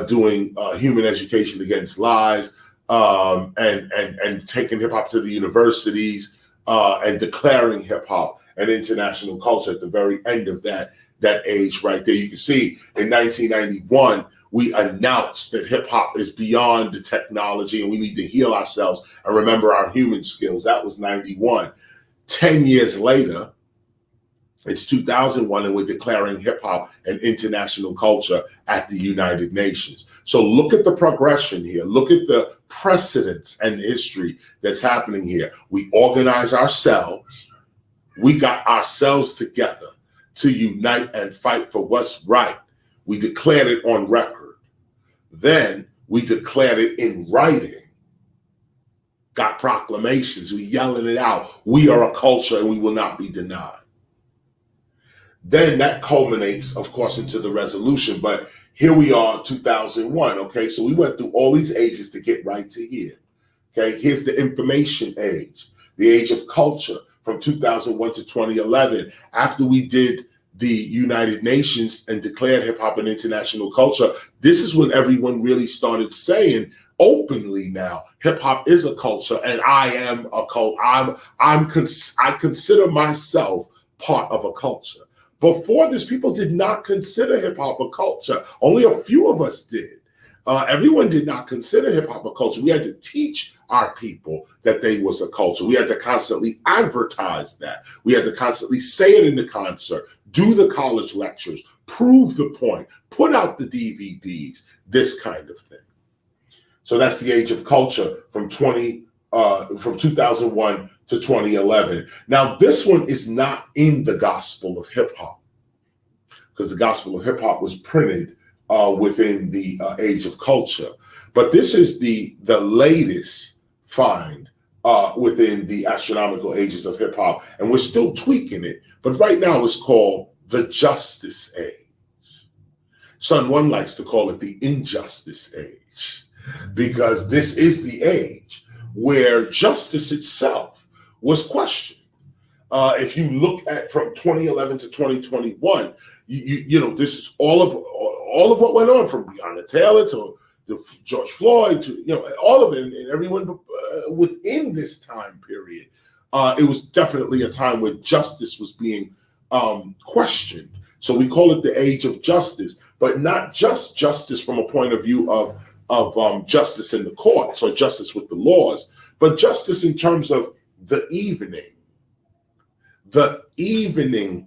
doing human education against lies, and taking hip hop to the universities, and declaring hip hop an international culture at the very end of that age right there. You can see in 1991, we announced that hip hop is beyond the technology and we need to heal ourselves and remember our human skills. That was 91. 10 years later, it's 2001, and we're declaring hip hop an international culture at the United Nations. So look at the progression here. Look at the precedents and history that's happening here. We organize ourselves. We got ourselves together to unite and fight for what's right. We declared it on record. Then we declared it in writing. Got proclamations. We yelling it out. We are a culture and we will not be denied. Then that culminates, of course, into the resolution. But here we are, 2001. Okay, so we went through all these ages to get right to here. Okay, here's the information age, the age of culture from 2001 to 2011. After we did the United Nations and declared hip hop an international culture, this is when everyone really started saying openly now, hip hop is a culture and I am a cult. I consider myself part of a culture. Before this, people did not consider hip hop a culture. Only a few of us did. Everyone did not consider hip hop a culture. We had to teach our people that they was a culture. We had to constantly advertise that. We had to constantly say it in the concert, do the college lectures, prove the point, put out the DVDs, this kind of thing. So that's the age of culture from 2001 to 2011. Now, this one is not in the Gospel of Hip Hop, because the Gospel of Hip Hop was printed within the age of culture. But this is the latest find within the astronomical ages of hip hop, and we're still tweaking it. But right now it's called the justice age. Son One likes to call it the injustice age, because this is the age where justice itself was questioned. If you look at from 2011 to 2021, you know, this is all of what went on, from Breonna Taylor to George Floyd to, you know, all of it, and everyone within this time period. It was definitely a time where justice was being questioned. So we call it the age of justice, but not just justice from a point of view of justice in the courts or justice with the laws, but justice in terms of the evening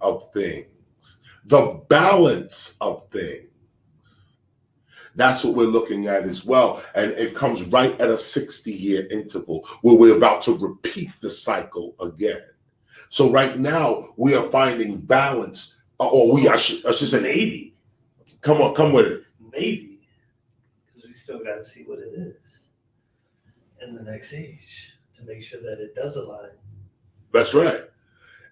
of things, the balance of things. That's what we're looking at as well. And it comes right at a 60-year interval where we're about to repeat the cycle again. So right now we are finding balance, or I should say, Maybe. Come with it. Maybe. Because we still got to see what it is in the next age to make sure that it does align. That's right.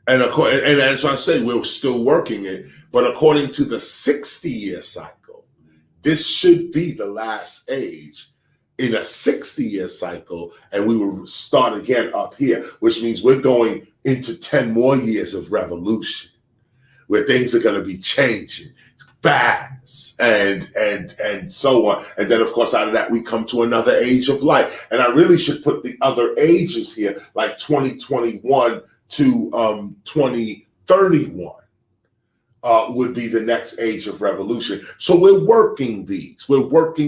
And as I say, we're still working it. But according to the 60-year cycle, this should be the last age in a 60-year cycle, and we will start again up here, which means we're going into 10 more years of revolution, where things are going to be changing fast and so on. And then, of course, out of that, we come to another age of light. And I really should put the other ages here, like 2021 to 2031. Would be the next age of revolution. So we're working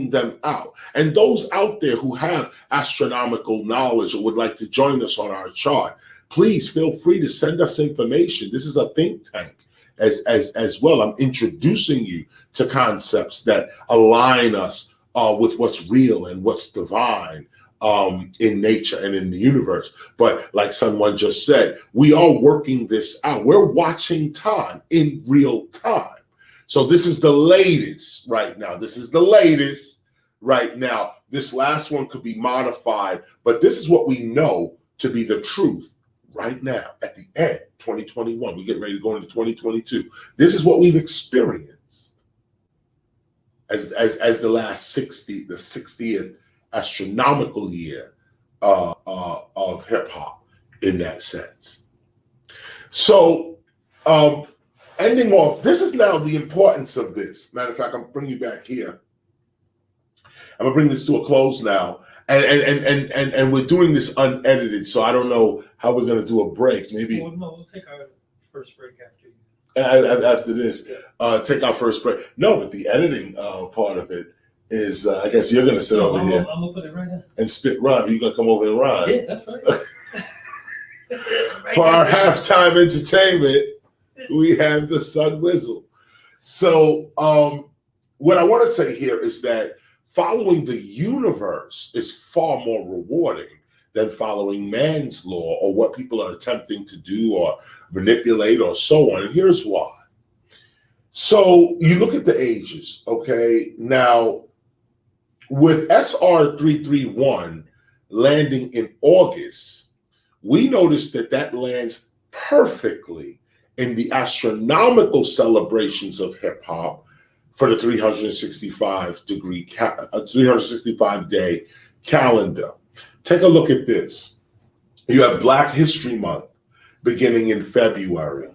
them out. And those out there who have astronomical knowledge or would like to join us on our chart, please feel free to send us information. This is a think tank as well. I'm introducing you to concepts that align us with what's real and what's divine in nature and in the universe. But like someone just said, we are working this out. We're watching time in real time. So this is the latest right now. This is the latest right now. This last one could be modified, but this is what we know to be the truth right now at the end, 2021. We get ready to go into 2022. This is what we've experienced as the last the 60th astronomical year of hip hop in that sense. So ending off, this is now the importance of this. Matter of fact, I'm bringing you back here. I'm gonna bring this to a close now, and we're doing this unedited, so I don't know how we're gonna do a break. Maybe we'll take our first break after you. After this, take our first break. No, but the editing part of it is, I guess you're gonna sit over here. I'm gonna put it right now And spit rhyme. You're gonna come over and rhyme. Yeah, that's right. For our halftime entertainment, we have the Sun Whistle. So, what I want to say here is that following the universe is far more rewarding than following man's law or what people are attempting to do or manipulate or so on. And here's why. So you look at the ages, okay? Now, with SR 331 landing in August, we noticed that lands perfectly in the astronomical celebrations of hip hop for the 365 day calendar. Take a look at this. You have Black History Month beginning in February.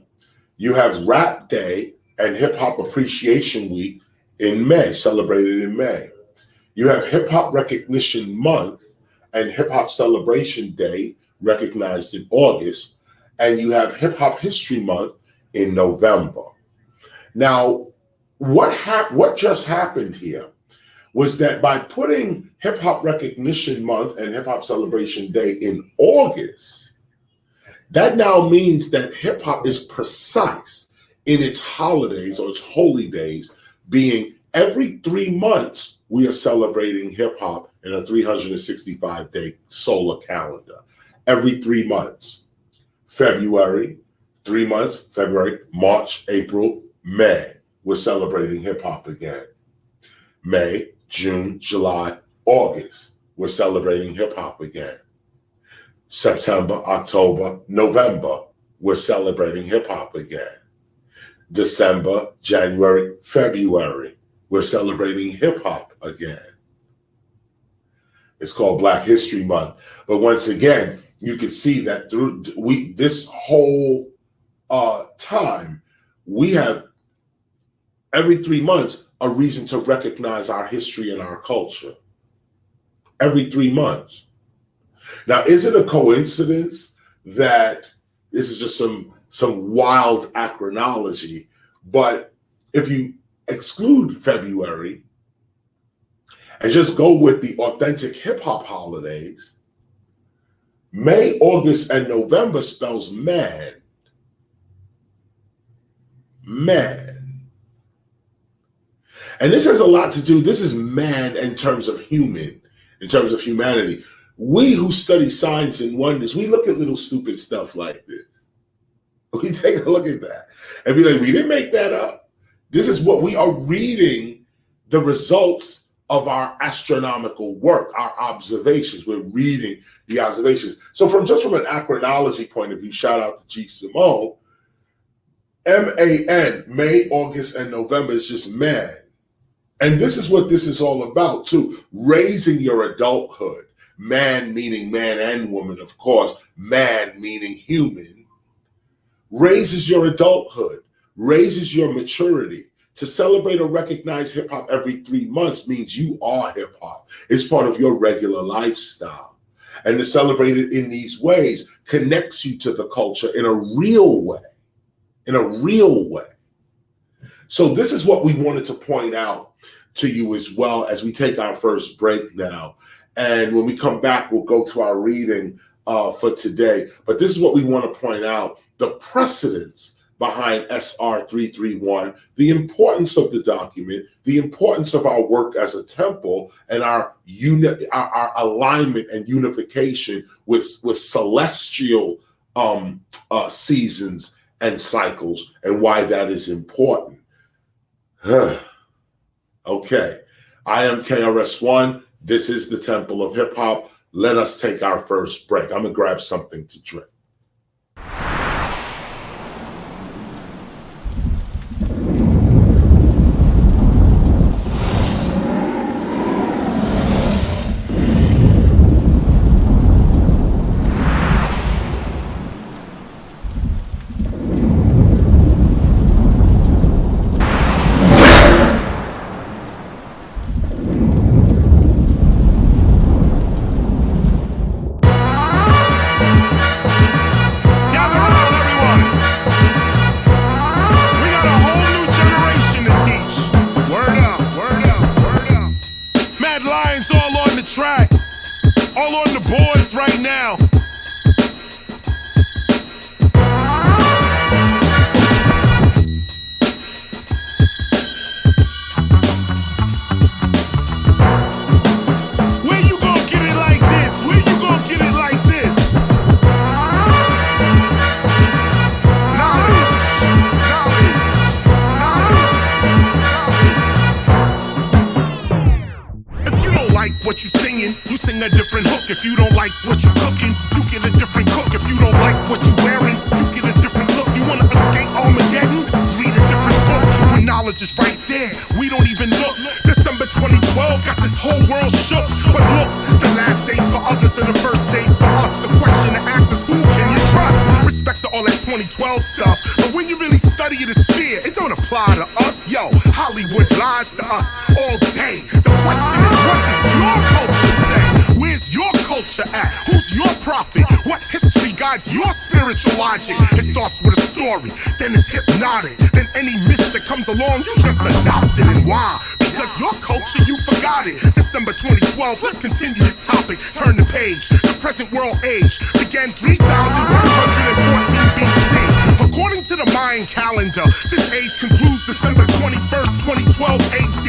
You have Rap Day and Hip Hop Appreciation Week in May, celebrated in May. You have Hip Hop Recognition Month and Hip Hop Celebration Day recognized in August. And you have Hip Hop History Month in November. Now, what just happened here was that by putting Hip Hop Recognition Month and Hip Hop Celebration Day in August, that now means that hip hop is precise in its holidays or its holy days, being every 3 months we are celebrating hip hop in a 365-day solar calendar. Every 3 months. February, 3 months, February, March, April, May, we're celebrating hip hop again. May, June, July, August, we're celebrating hip hop again. September, October, November, we're celebrating hip hop again. December, January, February, we're celebrating hip hop again. It's called Black History Month. But once again, you can see that through this whole time, we have every 3 months a reason to recognize our history and our culture. Every 3 months. Now, is it a coincidence that this is just some wild acronology? But if you exclude February and just go with the authentic hip hop holidays, May, August, and November spells man. Man. And this has a lot to do, this is man in terms of human, in terms of humanity. We who study signs and wonders, we look at little stupid stuff like this. We take a look at that and be like, we didn't make that up. This is what we are reading, the results of our astronomical work, our observations. We're reading the observations. So from an acronology point of view, shout out to G. Simone, M-A-N, May, August, and November is just man. And this is what this is all about too, raising your adulthood. Man meaning man and woman, of course. Man meaning human. Raises your adulthood, raises your maturity. To celebrate or recognize hip hop every 3 months means you are hip hop. It's part of your regular lifestyle. And to celebrate it in these ways connects you to the culture in a real way. In a real way. So this is what we wanted to point out to you as well as we take our first break now. And when we come back, we'll go to our reading for today. But this is what we want to point out, the precedence behind SR 331, the importance of the document, the importance of our work as a temple, and our alignment and unification with celestial seasons and cycles, and why that is important. Okay, I am KRS-ONE. This is the Temple of Hip Hop. Let us take our first break. I'm gonna grab something to drink. If you don't like what you cooking, you get a different cook. If you don't like what you wearing, you get a different look. You wanna escape Armageddon? Read a different book. When knowledge is right there, we don't even look. December 2012 got this whole world shook. But look, the last days for others are the first days for us. The question to ask is who can you trust? Respect to all that 2012 stuff, but when you really study it as fear, it don't apply to us. Yo, Hollywood lies to us all day. The question is, what does your culture say? Where's your culture at? Who's your prophet? What history guides your spiritual logic? It starts with a story, then it's hypnotic. Then any myth that comes along, you just adopt it. And why? Because your culture, you forgot it. December 2012, let's continue this topic. Turn the page. The present world age began 3114 BC. According to the Mayan calendar, this age concludes December 21st, 2012 AD.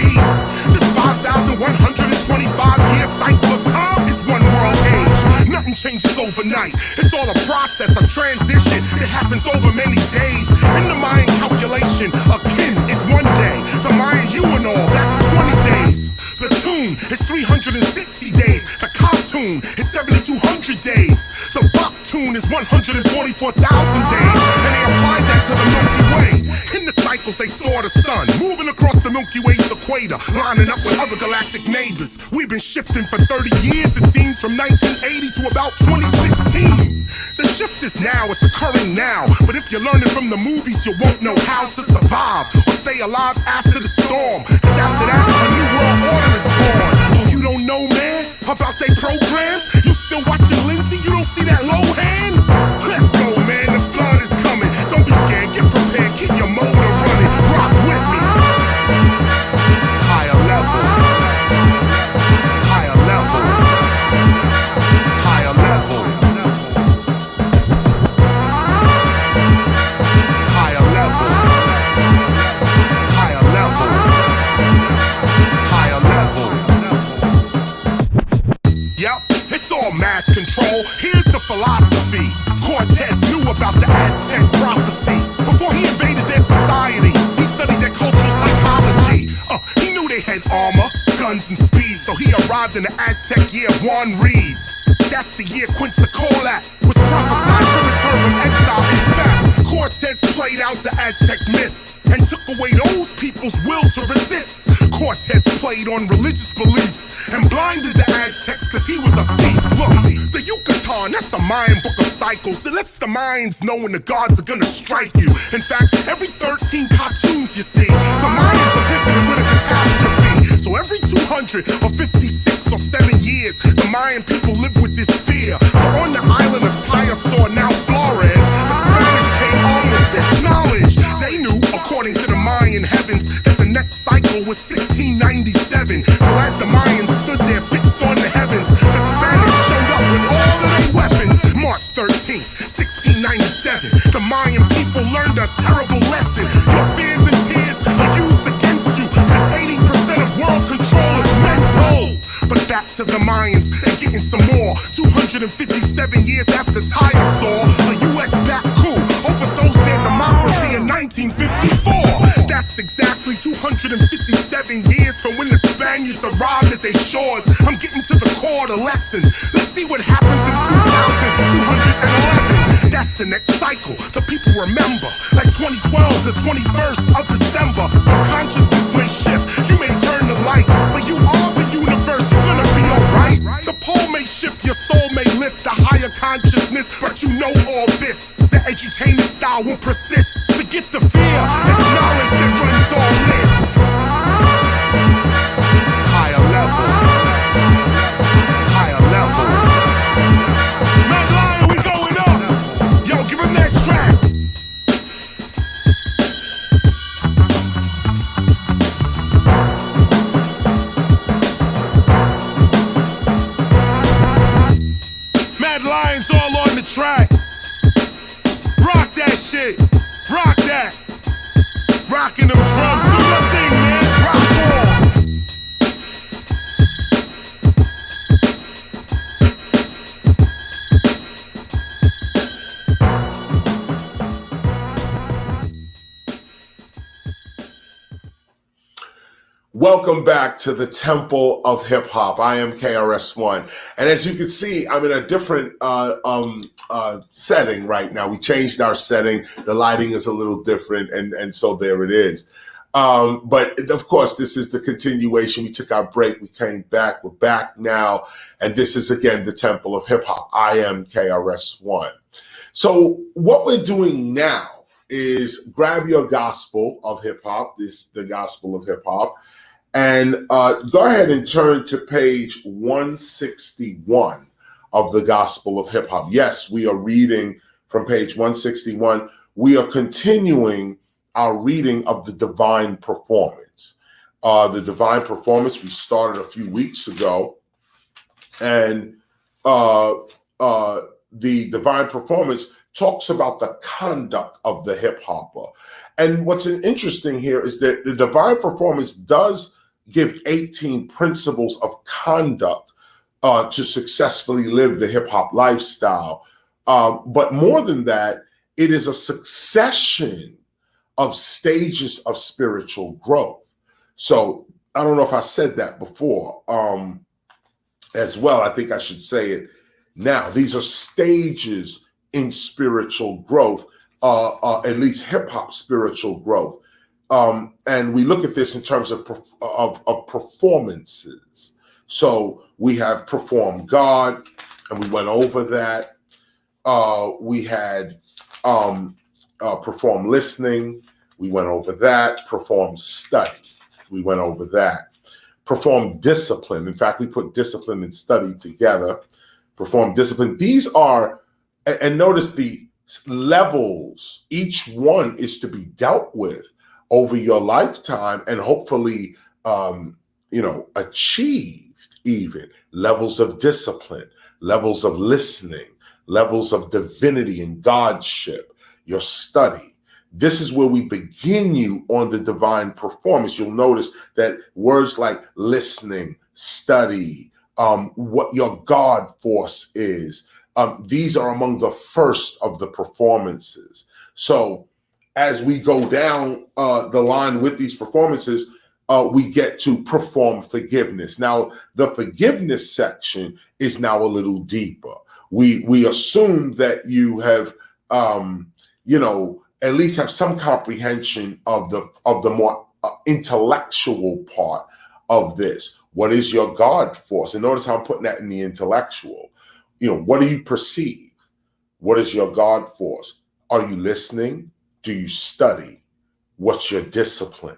This 5,125-year cycle of time is one world age. Nothing changes overnight. It's all a process of transition. It happens over many days. In the Mayan calculation, a kin is one day. The Mayan all, that's 20 days. The tune is 360 days. The cartoon is 7,200 days. The buck tune is 144,000 days. And they applied that to the Milky Way. In the cycles, they saw the sun moving across the Milky Way's equator, lining up with other galactic neighbors. We've been shifting for 30 years, it seems, from 1980 to about 2016. The shift is now, it's occurring now. But if you're learning from the movies, you won't know how to survive or stay alive after the storm. Cause after that, a new world order is born. Oh, you don't know, man, about they programs? You still watching Lindsay? You don't see that low hand? Let's go, man, the flood is coming. Don't be scared, get prepared, keep your motor running. Rock with me. Higher level. Higher level. Higher level. Higher level. Higher level. Higher level. Yep, it's all mass control. Here's the philosophy. Cortez knew about the Aztec prophecy. Before he invaded their society, he studied their cultural psychology. He knew they had armor, guns, and speed, so he arrived in the Aztec year of Juan Reed. That's the year Quetzalcoatl was prophesied to return from exile. In fact, Cortez played out the Aztec myth and took away those people's will to resist. Cortez played on religious beliefs and blinded the Aztecs cause he was a thief. Look, the Yucatan, that's a Mayan book of cycles. It lets the Mayans know when the gods are gonna strike you. In fact, every 13 cartoons you see, the Mayans are visited with a catastrophe. So every 200 or 56 or 7 years, the Mayan people live with this fear. So on the island of Tyasor, now Flores, the Spanish came on with this knowledge. They knew, according to the Mayan heavens, that the next cycle was 1697. So as the Mayans stood there fixed on the heavens, the Spanish showed up with all of their weapons. March 13th, 1697, the Mayan people learned learned a terrible lesson. Your fears and tears are used against you, cause 80% of world control is mental. But back to the Mayans and getting some more. 257 years after Tyre saw a US-backed coup overthrows their democracy in 1954. That's exactly 257 years from when the Spaniards arrived at their shores. I'm getting to the core of the lesson. Let's see what happens in 2211. That's the next cycle the people remember. Like 2012 to 21st of December. The consciousness may shift, you may turn the light, but you are the universe, you're gonna be alright. The pole may shift, your soul may lift the higher consciousness, but you know all this. The edutainment style will persist. Forget the fear, it's knowledge that runs all this. Higher level. Higher level. Mad Lion, we going up. Yo, give him that track. Mad Lions all on the track. Rock that shit. Rock that. Rocking them drums. Do your thing, man. Rock on. Welcome back to the Temple of Hip Hop. I am KRS-ONE, and as you can see, I'm in a different setting right now. We changed our setting. The lighting is a little different, and so there it is. But of course, this is the continuation. We took our break. We came back. We're back now, and this is again the Temple of Hip Hop. I am KRS-ONE. So what we're doing now is grab your gospel of hip hop. This the gospel of hip hop. And go ahead and turn to page 161 of the Gospel of Hip Hop. Yes, we are reading from page 161. We are continuing our reading of the Divine Performance. The Divine Performance we started a few weeks ago. And the Divine Performance talks about the conduct of the hip hopper. And what's interesting here is that the Divine Performance does give 18 principles of conduct to successfully live the hip hop lifestyle. But more than that, it is a succession of stages of spiritual growth. So I don't know if I said that before as well. I think I should say it now. These are stages in spiritual growth, at least hip hop spiritual growth. And we look at this in terms of performances. So we have performed God, and we went over that. We had performed listening. We went over that. Performed study. We went over that. Performed discipline. In fact, we put discipline and study together. Performed discipline. These are, and notice the levels. Each one is to be dealt with over your lifetime, and hopefully, achieved even levels of discipline, levels of listening, levels of divinity and godship, your study. This is where we begin you on the Divine Performance. You'll notice that words like listening, study, what your God force is, these are among the first of the performances. So as we go down the line with these performances, we get to perform forgiveness. Now, the forgiveness section is now a little deeper. We assume that you have, at least have some comprehension of the more intellectual part of this. What is your God force? And notice how I'm putting that in the intellectual. What do you perceive? What is your God force? Are you listening? Do you study? What's your discipline?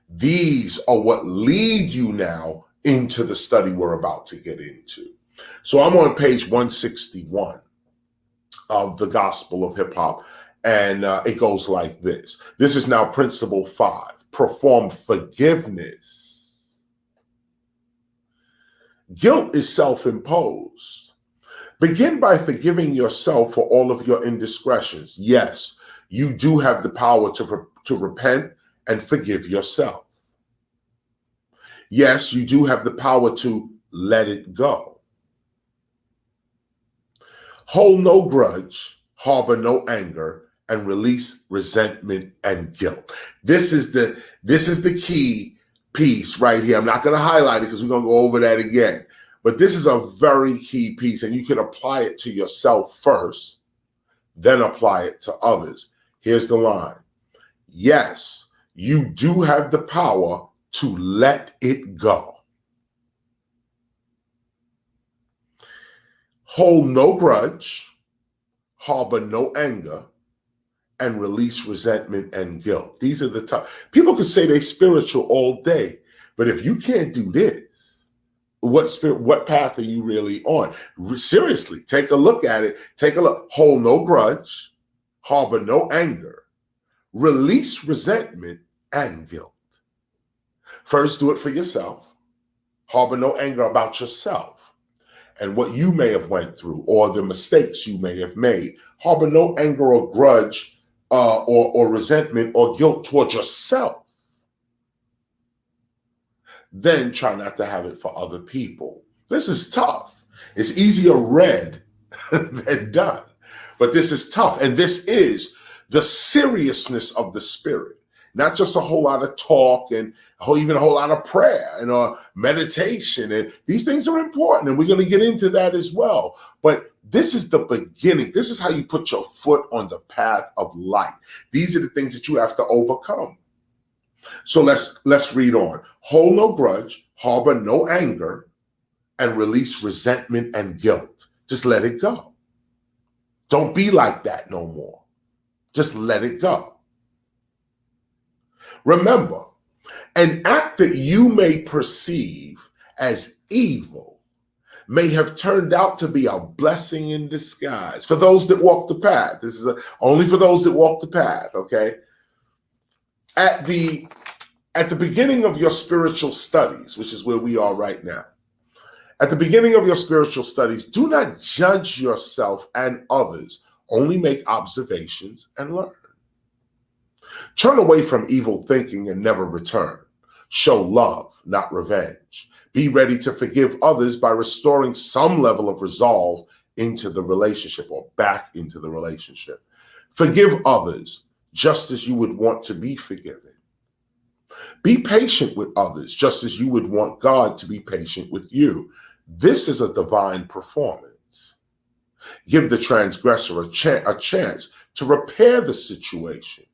These are what lead you now into the study we're about to get into. So I'm on page 161 of the Gospel of Hip Hop, and it goes like this. This is now principle 5, perform forgiveness. Guilt is self-imposed. Begin by forgiving yourself for all of your indiscretions. Yes, you do have the power to repent and forgive yourself. Yes, you do have the power to let it go. Hold no grudge, harbor no anger, and release resentment and guilt. This is the key piece right here. I'm not going to highlight it because we're going to go over that again. But this is a very key piece, and you can apply it to yourself first, then apply it to others. Here's the line. Yes, you do have the power to let it go. Hold no grudge, harbor no anger, and release resentment and guilt. These are the tough. People can say they're spiritual all day, but if you can't do this, what path are you really on? Seriously, take a look at it. Take a look. Hold no grudge, harbor no anger, release resentment and guilt. First, do it for yourself. Harbor no anger about yourself and what you may have went through or the mistakes you may have made. Harbor no anger or grudge or resentment or guilt towards yourself. Then try not to have it for other people. This is tough. It's easier read than done, but this is tough. And this is the seriousness of the spirit, not just a whole lot of talk and even a whole lot of prayer and meditation. And these things are important, and we're going to get into that as well. But this is the beginning. This is how you put your foot on the path of light. These are the things that you have to overcome. So let's read on. Hold no grudge, harbor no anger, and release resentment and guilt. Just let it go. Don't be like that no more. Just let it go. Remember, an act that you may perceive as evil may have turned out to be a blessing in disguise for those that walk the path. This is only for those that walk the path, okay? At the beginning of your spiritual studies, which is where we are right now, at the beginning of your spiritual studies, do not judge yourself and others. Only make observations and learn. Turn away from evil thinking and never return. Show love, not revenge. Be ready to forgive others by restoring some level of resolve into the relationship or back into the relationship. Forgive others just as you would want to be forgiven. Be patient with others just as you would want God to be patient with you. This is a divine performance. Give the transgressor a chance to repair the situation.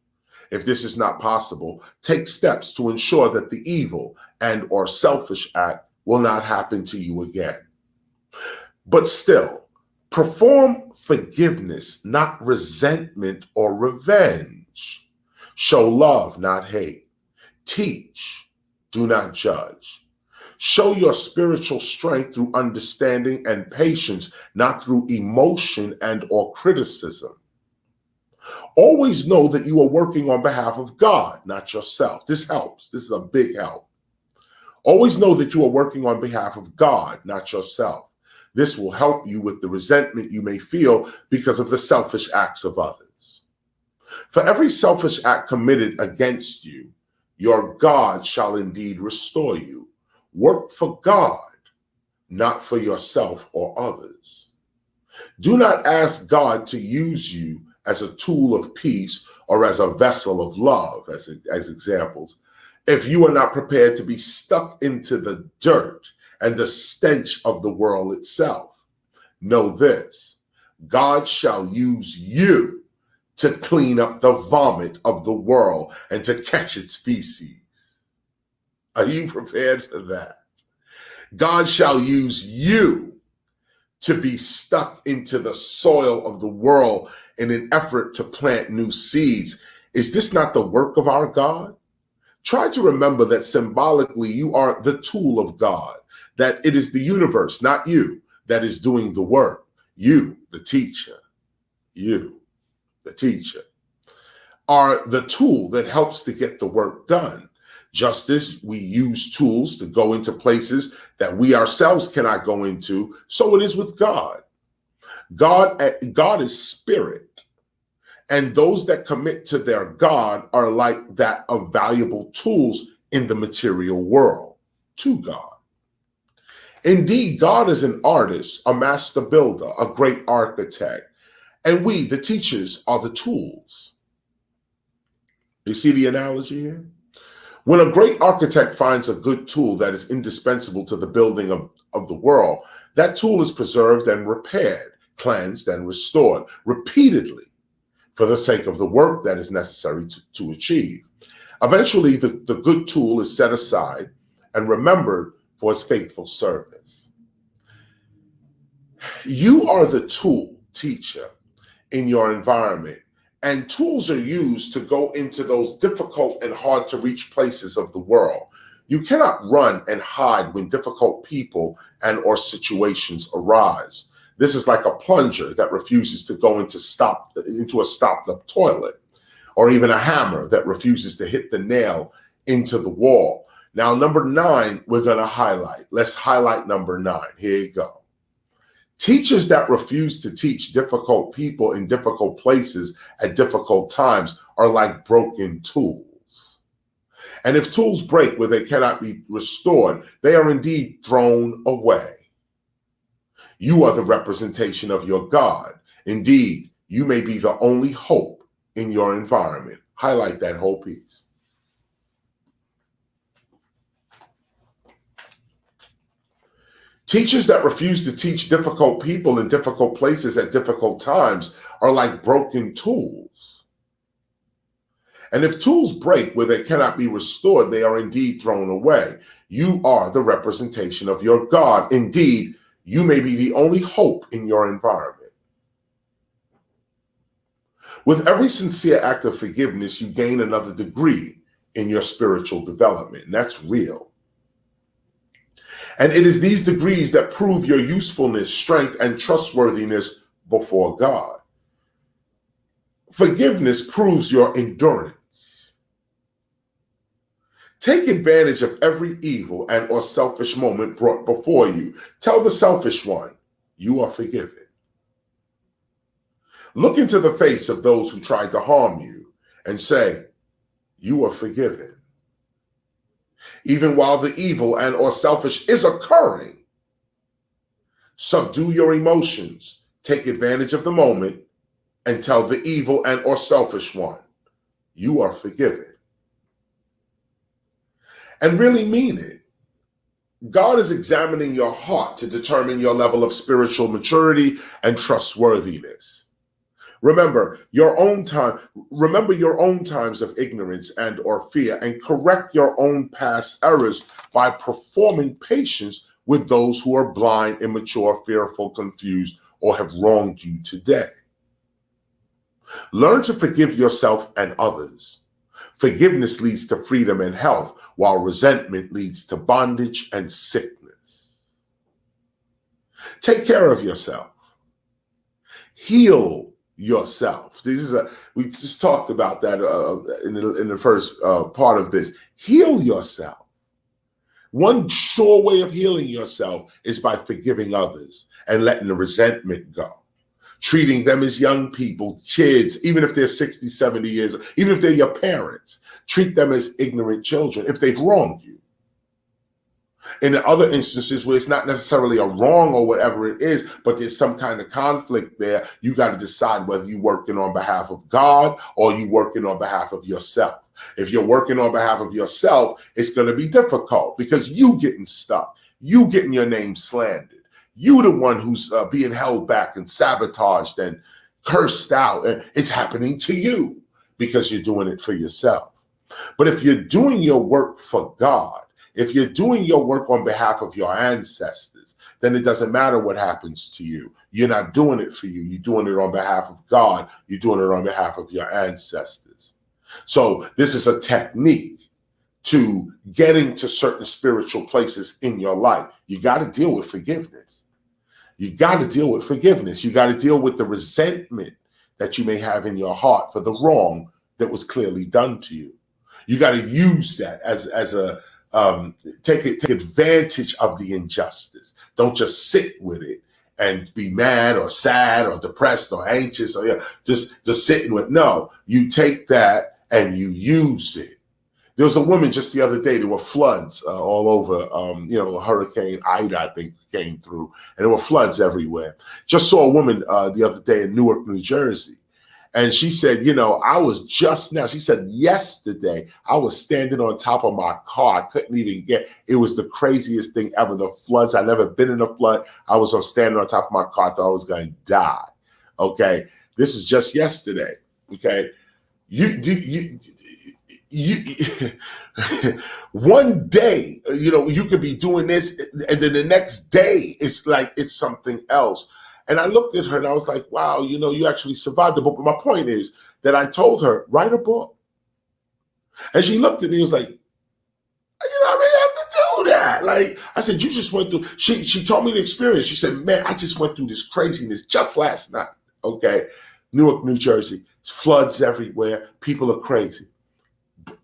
If this is not possible, take steps to ensure that the evil and or selfish act will not happen to you again. But still, perform forgiveness, not resentment or revenge. Show love, not hate. Teach, do not judge. Show your spiritual strength through understanding and patience, not through emotion and or criticism. Always know that you are working on behalf of God, not yourself. This helps. This is a big help. Always know that you are working on behalf of God, not yourself. This will help you with the resentment you may feel because of the selfish acts of others. For every selfish act committed against you, your God shall indeed restore you. Work for God, not for yourself or others. Do not ask God to use you as a tool of peace or as a vessel of love, as examples, if you are not prepared to be stuck into the dirt and the stench of the world itself. Know this, God shall use you to clean up the vomit of the world and to catch its feces. Are you prepared for that? God shall use you to be stuck into the soil of the world in an effort to plant new seeds. Is this not the work of our God? Try to remember that symbolically you are the tool of God, that it is the universe, not you, that is doing the work. You, the teacher, are the tool that helps to get the work done. Just as we use tools to go into places that we ourselves cannot go into, so it is with God. God is spirit, And those that commit to their God are like that of valuable tools in the material world to God. Indeed, God is an artist, a master builder, a great architect, and we, the teachers, are the tools. You see the analogy here? When a great architect finds a good tool that is indispensable to the building of the world, that tool is preserved and repaired, cleansed and restored repeatedly for the sake of the work that is necessary to achieve. Eventually, the good tool is set aside and remembered for its faithful service. You are the tool, teacher, in your environment, and tools are used to go into those difficult and hard to reach places of the world. You cannot run and hide when difficult people and or situations arise. This is like a plunger that refuses to go into a stopped up toilet, or even a hammer that refuses to hit the nail into the wall. Now, number 9, we're going to highlight. Let's highlight number 9. Here you go. Teachers that refuse to teach difficult people in difficult places at difficult times are like broken tools. And if tools break where they cannot be restored, they are indeed thrown away. You are the representation of your God. Indeed, you may be the only hope in your environment. Highlight that whole piece. Teachers that refuse to teach difficult people in difficult places at difficult times are like broken tools. And if tools break where they cannot be restored, they are indeed thrown away. You are the representation of your God. Indeed, you may be the only hope in your environment. With every sincere act of forgiveness, you gain another degree in your spiritual development. And that's real. And it is these degrees that prove your usefulness, strength, and trustworthiness before God. Forgiveness proves your endurance. Take advantage of every evil and or selfish moment brought before you. Tell the selfish one, you are forgiven. Look into the face of those who tried to harm you and say, you are forgiven. Even while the evil and or selfish is occurring, subdue your emotions, take advantage of the moment, and tell the evil and or selfish one, you are forgiven. And really mean it. God is examining your heart to determine your level of spiritual maturity and trustworthiness. Remember your own times of ignorance and or fear, and correct your own past errors by performing patience with those who are blind, immature, fearful, confused, or have wronged you today. Learn to forgive yourself and others. Forgiveness leads to freedom and health, while resentment leads to bondage and sickness. Take care of yourself. Heal yourself. We just talked about that in the first part of this. Heal yourself. One sure way of healing yourself is by forgiving others and letting the resentment go. Treating them as young people, kids, even if they're 60, 70 years, even if they're your parents. Treat them as ignorant children if they've wronged you. In other instances where it's not necessarily a wrong or whatever it is, but there's some kind of conflict there, you got to decide whether you're working on behalf of God or you working on behalf of yourself. If you're working on behalf of yourself, it's going to be difficult because you getting stuck, you getting your name slandered, you the one who's being held back and sabotaged and cursed out. And it's happening to you because you're doing it for yourself. But if you're doing your work for God, if you're doing your work on behalf of your ancestors, then it doesn't matter what happens to you. You're not doing it for you. You're doing it on behalf of God. You're doing it on behalf of your ancestors. So this is a technique to getting to certain spiritual places in your life. You got to deal with forgiveness. You got to deal with forgiveness. You got to deal with the resentment that you may have in your heart for the wrong that was clearly done to you. You got to use that as a take advantage of the injustice. Don't just sit with it and be mad or sad or depressed or anxious or just sitting with. No, you take that and you use it. There was a woman just the other day, there were floods all over, Hurricane Ida, I think, came through, and there were floods everywhere. Just saw a woman the other day in Newark, New Jersey. And she said, she said, yesterday, I was standing on top of my car. I couldn't even it was the craziest thing ever. The floods, I'd never been in a flood. I was standing on top of my car. I thought I was going to die. Okay. This was just yesterday. Okay. One day, you could be doing this, and then the next day, it's like it's something else. And I looked at her and I was like, wow, you actually survived the book. But my point is that I told her, write a book. And she looked at me and was like, I have to do that. Like, I said, you just went through, she told me the experience. She said, man, I just went through this craziness just last night. Okay. Newark, New Jersey, floods everywhere. People are crazy.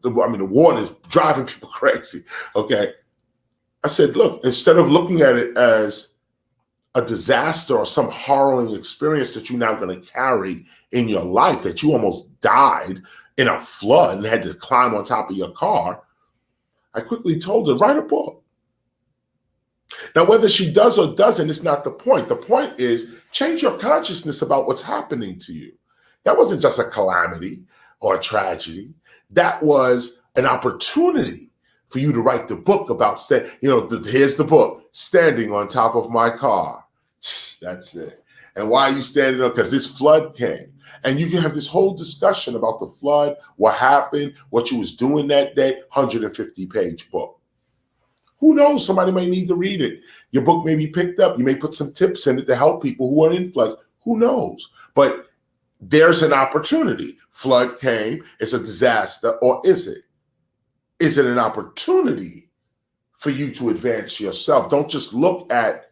The water's driving people crazy. Okay. I said, look, instead of looking at it as a disaster or some harrowing experience that you're now going to carry in your life, that you almost died in a flood and had to climb on top of your car, I quickly told her, write a book. Now, whether she does or doesn't, it's not the point. The point is change your consciousness about what's happening to you. That wasn't just a calamity or a tragedy. That was an opportunity for you to write the book about, here's the book, Standing on Top of My Car. That's it. And why are you standing up? Because this flood came. And you can have this whole discussion about the flood, what happened, what you was doing that day, 150-page book. Who knows? Somebody may need to read it. Your book may be picked up. You may put some tips in it to help people who are in floods. Who knows? But there's an opportunity. Flood came. It's a disaster. Or is it? Is it an opportunity for you to advance yourself? Don't just look at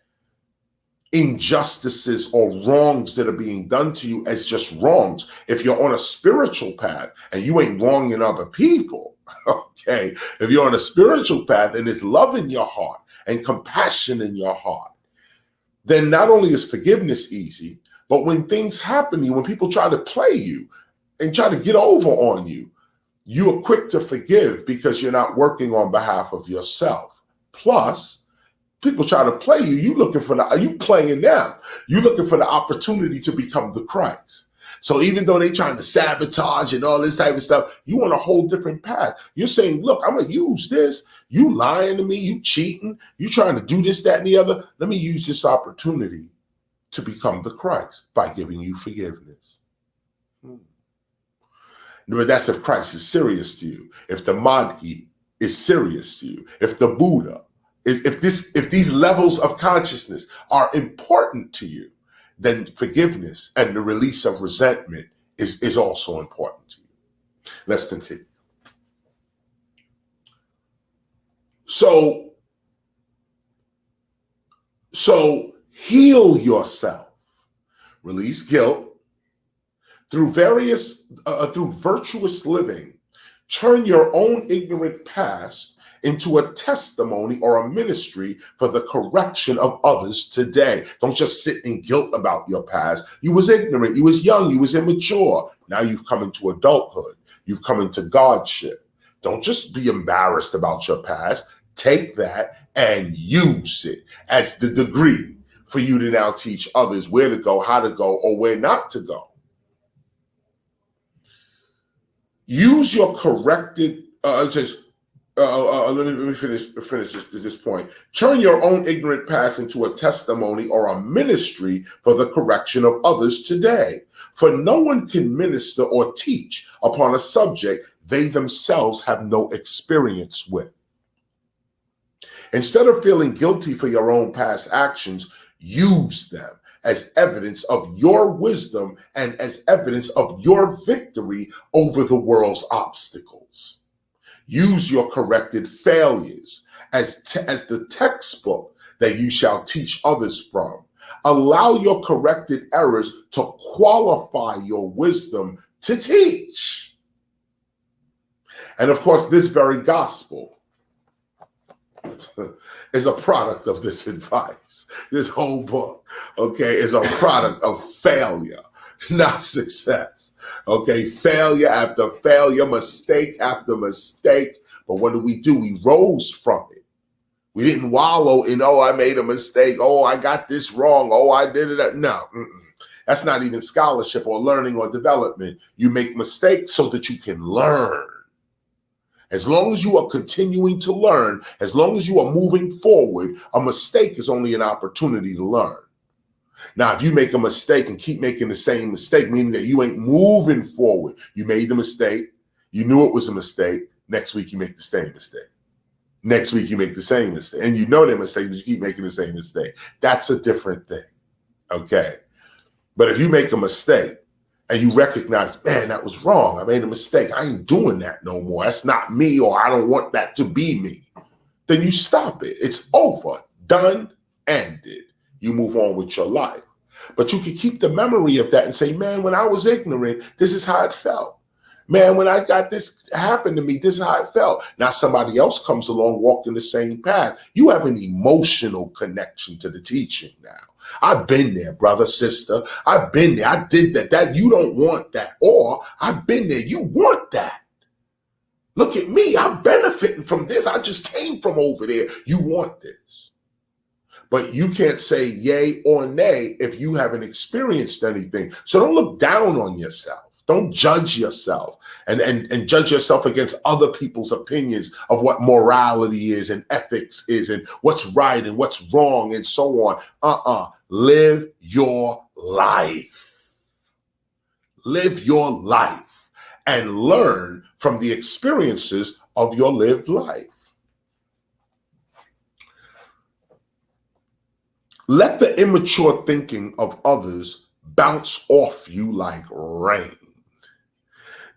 injustices or wrongs that are being done to you as just wrongs. If you're on a spiritual path and you ain't wronging other people, okay, if you're on a spiritual path and there's love in your heart and compassion in your heart, then not only is forgiveness easy, but when things happen to you, when people try to play you and try to get over on you, you are quick to forgive because you're not working on behalf of yourself. Plus, people try to play you. Are you playing them? You're looking for the opportunity to become the Christ. So even though they're trying to sabotage and all this type of stuff, you on a whole different path. You're saying, look, I'm going to use this. You lying to me, you cheating, you trying to do this, that, and the other. Let me use this opportunity to become the Christ by giving you forgiveness. But that's if Christ is serious to you. If the Mahdi is serious to you. If the Buddha, if these levels of consciousness are important to you, then forgiveness and the release of resentment is also important to you. Let's continue. So heal yourself, release guilt through virtuous living. Turn your own ignorant past into a testimony or a ministry for the correction of others today. Don't just sit in guilt about your past. You was ignorant, you was young, you was immature. Now you've come into adulthood. You've come into godship. Don't just be embarrassed about your past. Take that and use it as the degree for you to now teach others where to go, how to go, or where not to go. Use your corrected, let me finish this point. Turn your own ignorant past into a testimony or a ministry for the correction of others today. For no one can minister or teach upon a subject they themselves have no experience with. Instead of feeling guilty for your own past actions, use them as evidence of your wisdom and as evidence of your victory over the world's obstacles. Use your corrected failures as the textbook that you shall teach others from. Allow your corrected errors to qualify your wisdom to teach. And of course, this very gospel world is a product of this advice. This whole book, okay, is a product of failure, not success. Okay, failure after failure, mistake after mistake. But what do? We rose from it. We didn't wallow in, oh, I made a mistake. Oh, I got this wrong. Oh, I did it. No, that's not even scholarship or learning or development. You make mistakes so that you can learn. As long as you are continuing to learn, as long as you are moving forward, a mistake is only an opportunity to learn. Now, if you make a mistake and keep making the same mistake, meaning that you ain't moving forward, you made the mistake, you knew it was a mistake, next week you make the same mistake. Next week you make the same mistake. And you know that mistake, but you keep making the same mistake. That's a different thing, okay? But if you make a mistake, and you recognize, man, that was wrong. I made a mistake. I ain't doing that no more. That's not me, or I don't want that to be me. Then you stop it. It's over. Done, ended. You move on with your life. But you can keep the memory of that and say, man, when I was ignorant, this is how it felt. Man, when I got this happen to me, this is how it felt. Now somebody else comes along walking the same path. You have an emotional connection to the teaching now. I've been there, brother, sister. I've been there. I did that. That you don't want that. Or I've been there. You want that. Look at me. I'm benefiting from this. I just came from over there. You want this. But you can't say yay or nay if you haven't experienced anything. So don't look down on yourself. Don't judge yourself and judge yourself against other people's opinions of what morality is and ethics is and what's right and what's wrong and so on. Live your life. Live your life and learn from the experiences of your lived life. Let the immature thinking of others bounce off you like rain.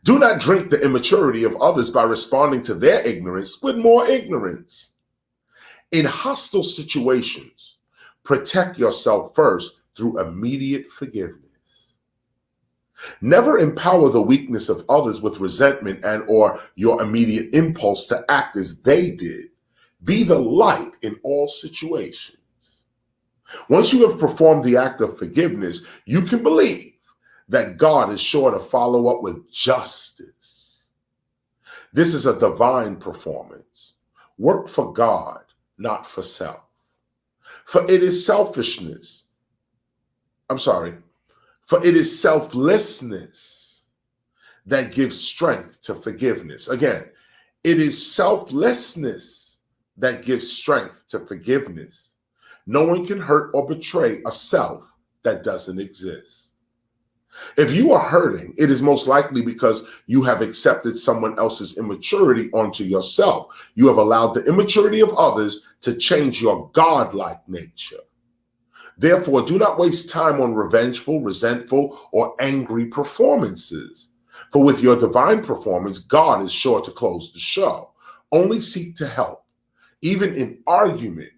Do not drink the immaturity of others by responding to their ignorance with more ignorance. In hostile situations, protect yourself first through immediate forgiveness. Never empower the weakness of others with resentment and or your immediate impulse to act as they did. Be the light in all situations. Once you have performed the act of forgiveness, you can believe that God is sure to follow up with justice. This is a divine performance. Work for God, not for self. For it is selfishness. For it is selflessness that gives strength to forgiveness. Again, it is selflessness that gives strength to forgiveness. No one can hurt or betray a self that doesn't exist. If you are hurting, it is most likely because you have accepted someone else's immaturity onto yourself. You have allowed the immaturity of others to change your godlike nature. Therefore, do not waste time on revengeful, resentful, or angry performances. For with your divine performance, God is sure to close the show. Only seek to help. Even in argument,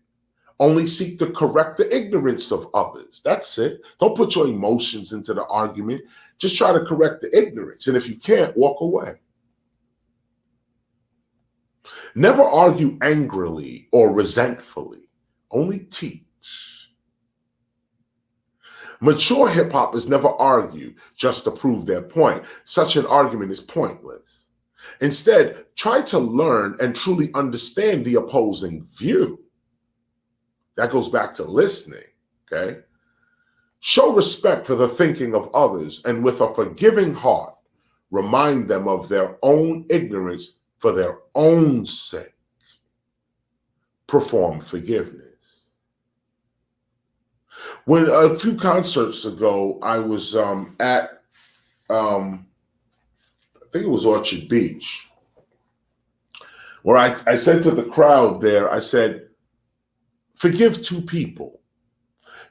only seek to correct the ignorance of others. That's it. Don't put your emotions into the argument. Just try to correct the ignorance. And if you can't, walk away. Never argue angrily or resentfully. Only teach. Mature hip-hoppers never argue just to prove their point. Such an argument is pointless. Instead, try to learn and truly understand the opposing view. That goes back to listening, okay? Show respect for the thinking of others and with a forgiving heart, remind them of their own ignorance for their own sake. Perform forgiveness. When a few concerts ago, I was at, I think it was Orchard Beach, where I said to the crowd there, I said, forgive two people.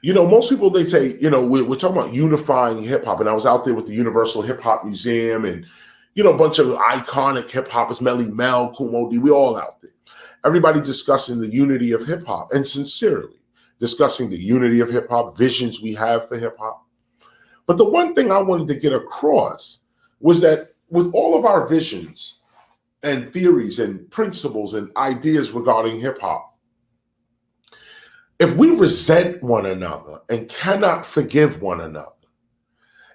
You know, most people, they say, you know, we're talking about unifying hip hop. And I was out there with the Universal Hip Hop Museum and, you know, a bunch of iconic hip hoppers, Melly Mel, Kumo D, we all out there. Everybody discussing the unity of hip hop and sincerely discussing the unity of hip hop, visions we have for hip hop. But the one thing I wanted to get across was that with all of our visions and theories and principles and ideas regarding hip hop, if we resent one another and cannot forgive one another,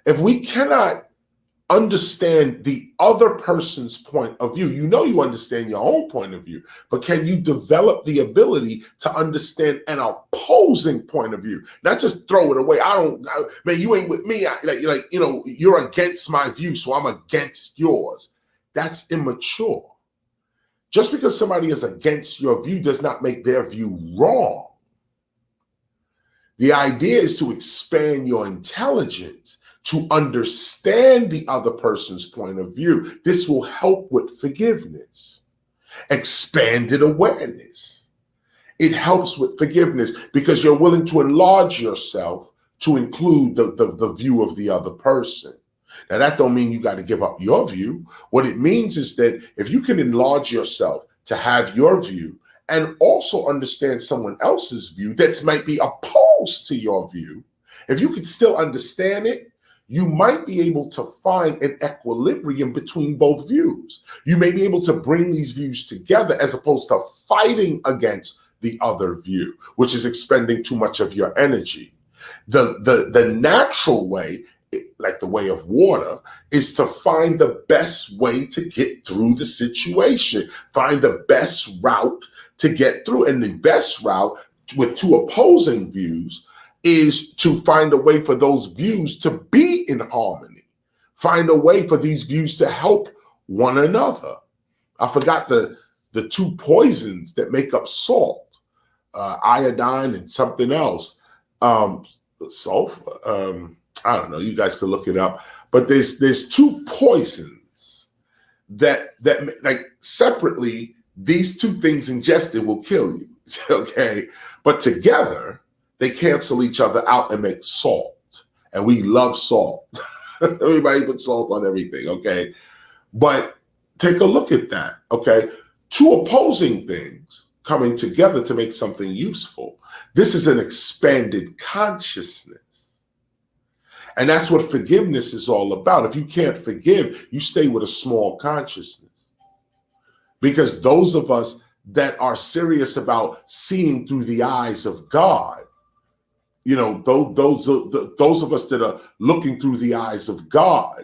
if we cannot understand the other person's point of view, you understand your own point of view, but can you develop the ability to understand an opposing point of view? Not just throw it away. Man, you ain't with me. You're against my view, so I'm against yours. That's immature. Just because somebody is against your view does not make their view wrong. The idea is to expand your intelligence to understand the other person's point of view. This will help with forgiveness. Expanded awareness. It helps with forgiveness because you're willing to enlarge yourself to include the view of the other person. Now, that don't mean you got to give up your view. What it means is that if you can enlarge yourself to have your view and also understand someone else's view that might be opposed to your view, if you can still understand it, you might be able to find an equilibrium between both views. You may be able to bring these views together as opposed to fighting against the other view, which is expending too much of your energy. The natural way, like the way of water, is to find the best way to get through the situation, find the best route to get through. And the best route with two opposing views is to find a way for those views to be in harmony. Find a way for these views to help one another. I forgot the two poisons that make up salt, iodine and something else. Sulfur. I don't know. You guys can look it up. But there's two poisons that like separately, these two things ingested will kill you. Okay, but together they cancel each other out and make salt. And we love salt. Everybody puts salt on everything, okay? But take a look at that, okay? Two opposing things coming together to make something useful. This is an expanded consciousness. And that's what forgiveness is all about. If you can't forgive, you stay with a small consciousness. Because those of us that are serious about seeing through the eyes of God, those of us that are looking through the eyes of God,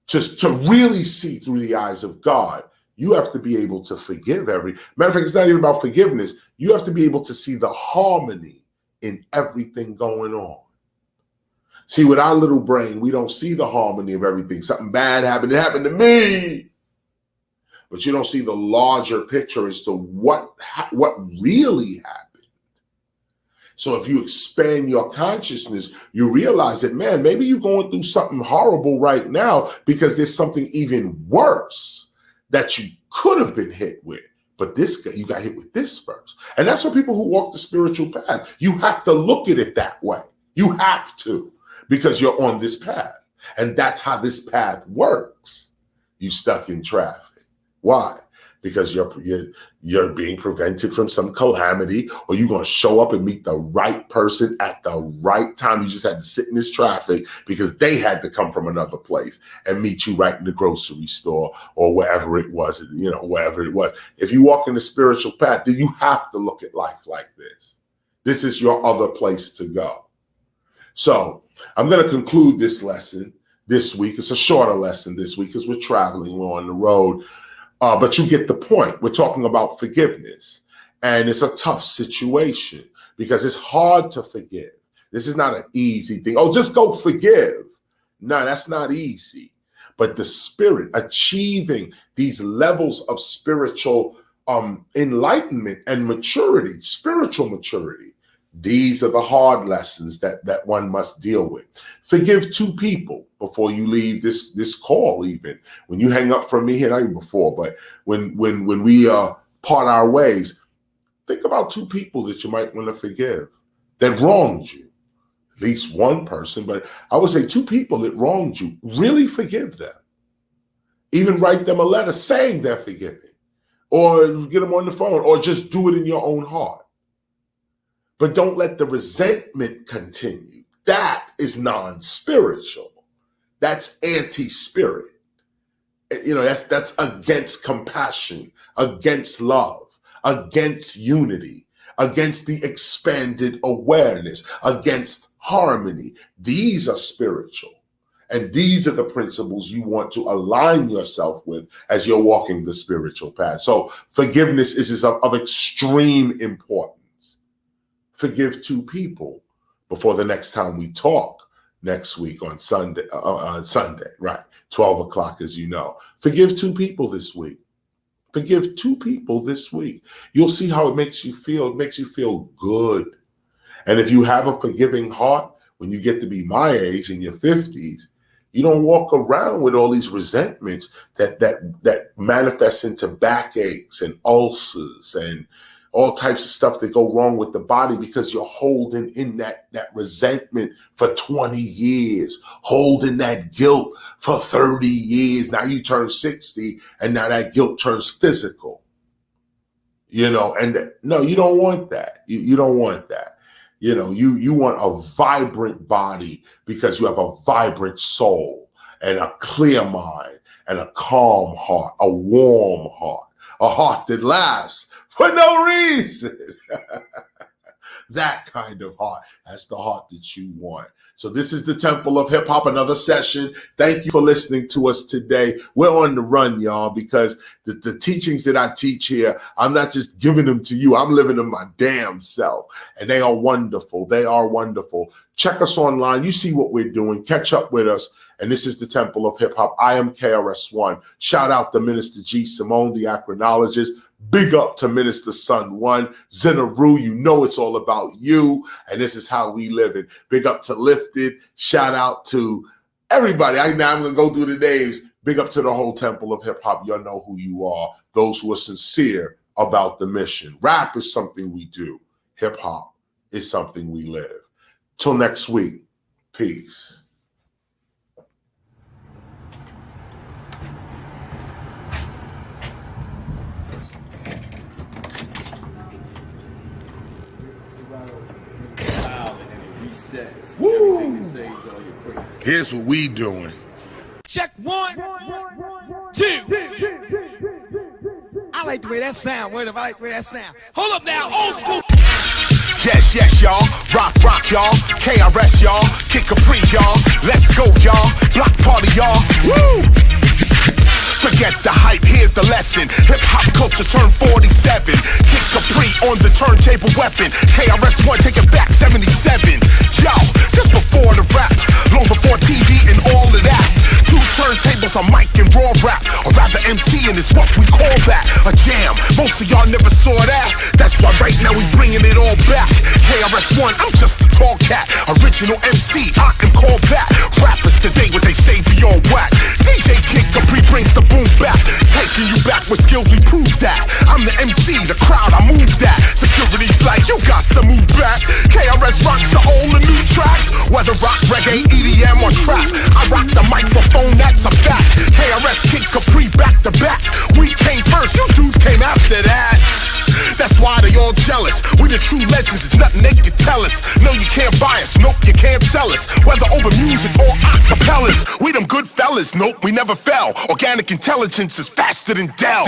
just to really see through the eyes of God, you have to be able to forgive matter of fact, it's not even about forgiveness. You have to be able to see the harmony in everything going on. See, with our little brain, we don't see the harmony of everything. Something bad happened. It happened to me. But you don't see the larger picture as to what really happened. So if you expand your consciousness, you realize that, man, maybe you're going through something horrible right now because there's something even worse that you could have been hit with. But you got hit with this first. And that's for people who walk the spiritual path. You have to look at it that way. You have to, because you're on this path. And that's how this path works. You stuck in traffic. Why? Because you're being prevented from some calamity, or you're going to show up and meet the right person at the right time. You just had to sit in this traffic because they had to come from another place and meet you right in the grocery store or wherever it was, wherever it was. If you walk in the spiritual path, then you have to look at life like this. This is your other place to go. So I'm going to conclude this lesson this week. It's a shorter lesson this week because we're traveling, we're on the road. But you get the point. We're talking about forgiveness. And it's a tough situation because it's hard to forgive. This is not an easy thing. Oh, just go forgive. No, that's not easy. But the spirit, achieving these levels of spiritual enlightenment and maturity, spiritual maturity, these are the hard lessons that one must deal with. Forgive two people before you leave this call, even. When you hang up from me, and not even before, but when we part our ways, think about two people that you might want to forgive that wronged you. At least one person, but I would say two people that wronged you. Really forgive them. Even write them a letter saying they're forgiving, or get them on the phone, or just do it in your own heart. But don't let the resentment continue. That is non-spiritual. That's anti-spirit. That's against compassion, against love, against unity, against the expanded awareness, against harmony. These are spiritual. And these are the principles you want to align yourself with as you're walking the spiritual path. So forgiveness is of extreme importance. Forgive 2 people before the next time we talk next week on Sunday, right? 12 o'clock, as you know. Forgive 2 people this week. Forgive 2 people this week. You'll see how it makes you feel. It makes you feel good. And if you have a forgiving heart, when you get to be my age in your 50s, you don't walk around with all these resentments that manifests into backaches and ulcers and all types of stuff that go wrong with the body because you're holding in that resentment for 20 years, holding that guilt for 30 years. Now you turn 60 and now that guilt turns physical. You know, and no, you don't want that. You don't want that. You know, you want a vibrant body because you have a vibrant soul and a clear mind and a calm heart, a warm heart, a heart that laughs for no reason. That kind of heart. That's the heart that you want. So this is the Temple of Hip Hop, another session. Thank you for listening to us today. We're on the run, y'all, because the teachings that I teach here, I'm not just giving them to you. I'm living them my damn self. And they are wonderful. They are wonderful. Check us online. You see what we're doing. Catch up with us. And this is the Temple of Hip Hop. I am KRS-ONE. Shout out to Minister G. Simone, the Acronologist. Big up to Minister Sun One. Zenaru, you know it's all about you. And this is how we live it. Big up to Lifted. Shout out to everybody. Now I'm going to go through the names. Big up to the whole Temple of Hip Hop. You know who you are. Those who are sincere about the mission. Rap is something we do. Hip hop is something we live. Till next week. Peace. Woo! Here's what we doing. Check 1, 2. I like the way that sound. Word up, I like the way that sound. Hold up now, old school. Yes, yes, y'all. Rock, y'all. KRS, y'all. Kick Capri, y'all. Let's go, y'all. Block party, y'all. Woo! Forget the hype, here's the lesson. Hip-hop culture turned 47. Kick Capri on the turntable weapon. KRS-ONE, take it back, 77. Yo, just before the rap, long before TV and all of that. 2 turntables, a mic and raw rap. Or rather MCing is what we call that. A jam, most of y'all never saw that. That's why right now we bringing it all back. KRS-ONE, I'm just a tall cat. Original MC, I am called that. Rappers today, what they say be all whack. DJ Kick Capri brings the boom back, taking you back with skills, we prove that. I'm the MC, the crowd, I move that. Security's like, you got to move back. KRS rocks the old and new tracks, whether rock, reggae, EDM, or trap. I rock the microphone, that's a fact. KRS Kick Capri back to back. We came first, you dudes came after that. That's why they all jealous. We the true legends, it's nothing they can tell us. No, you can't buy us, nope, you can't sell us. Whether over music or acapellas, we them good fellas, nope, we never fell. Organic intelligence is faster than Dell.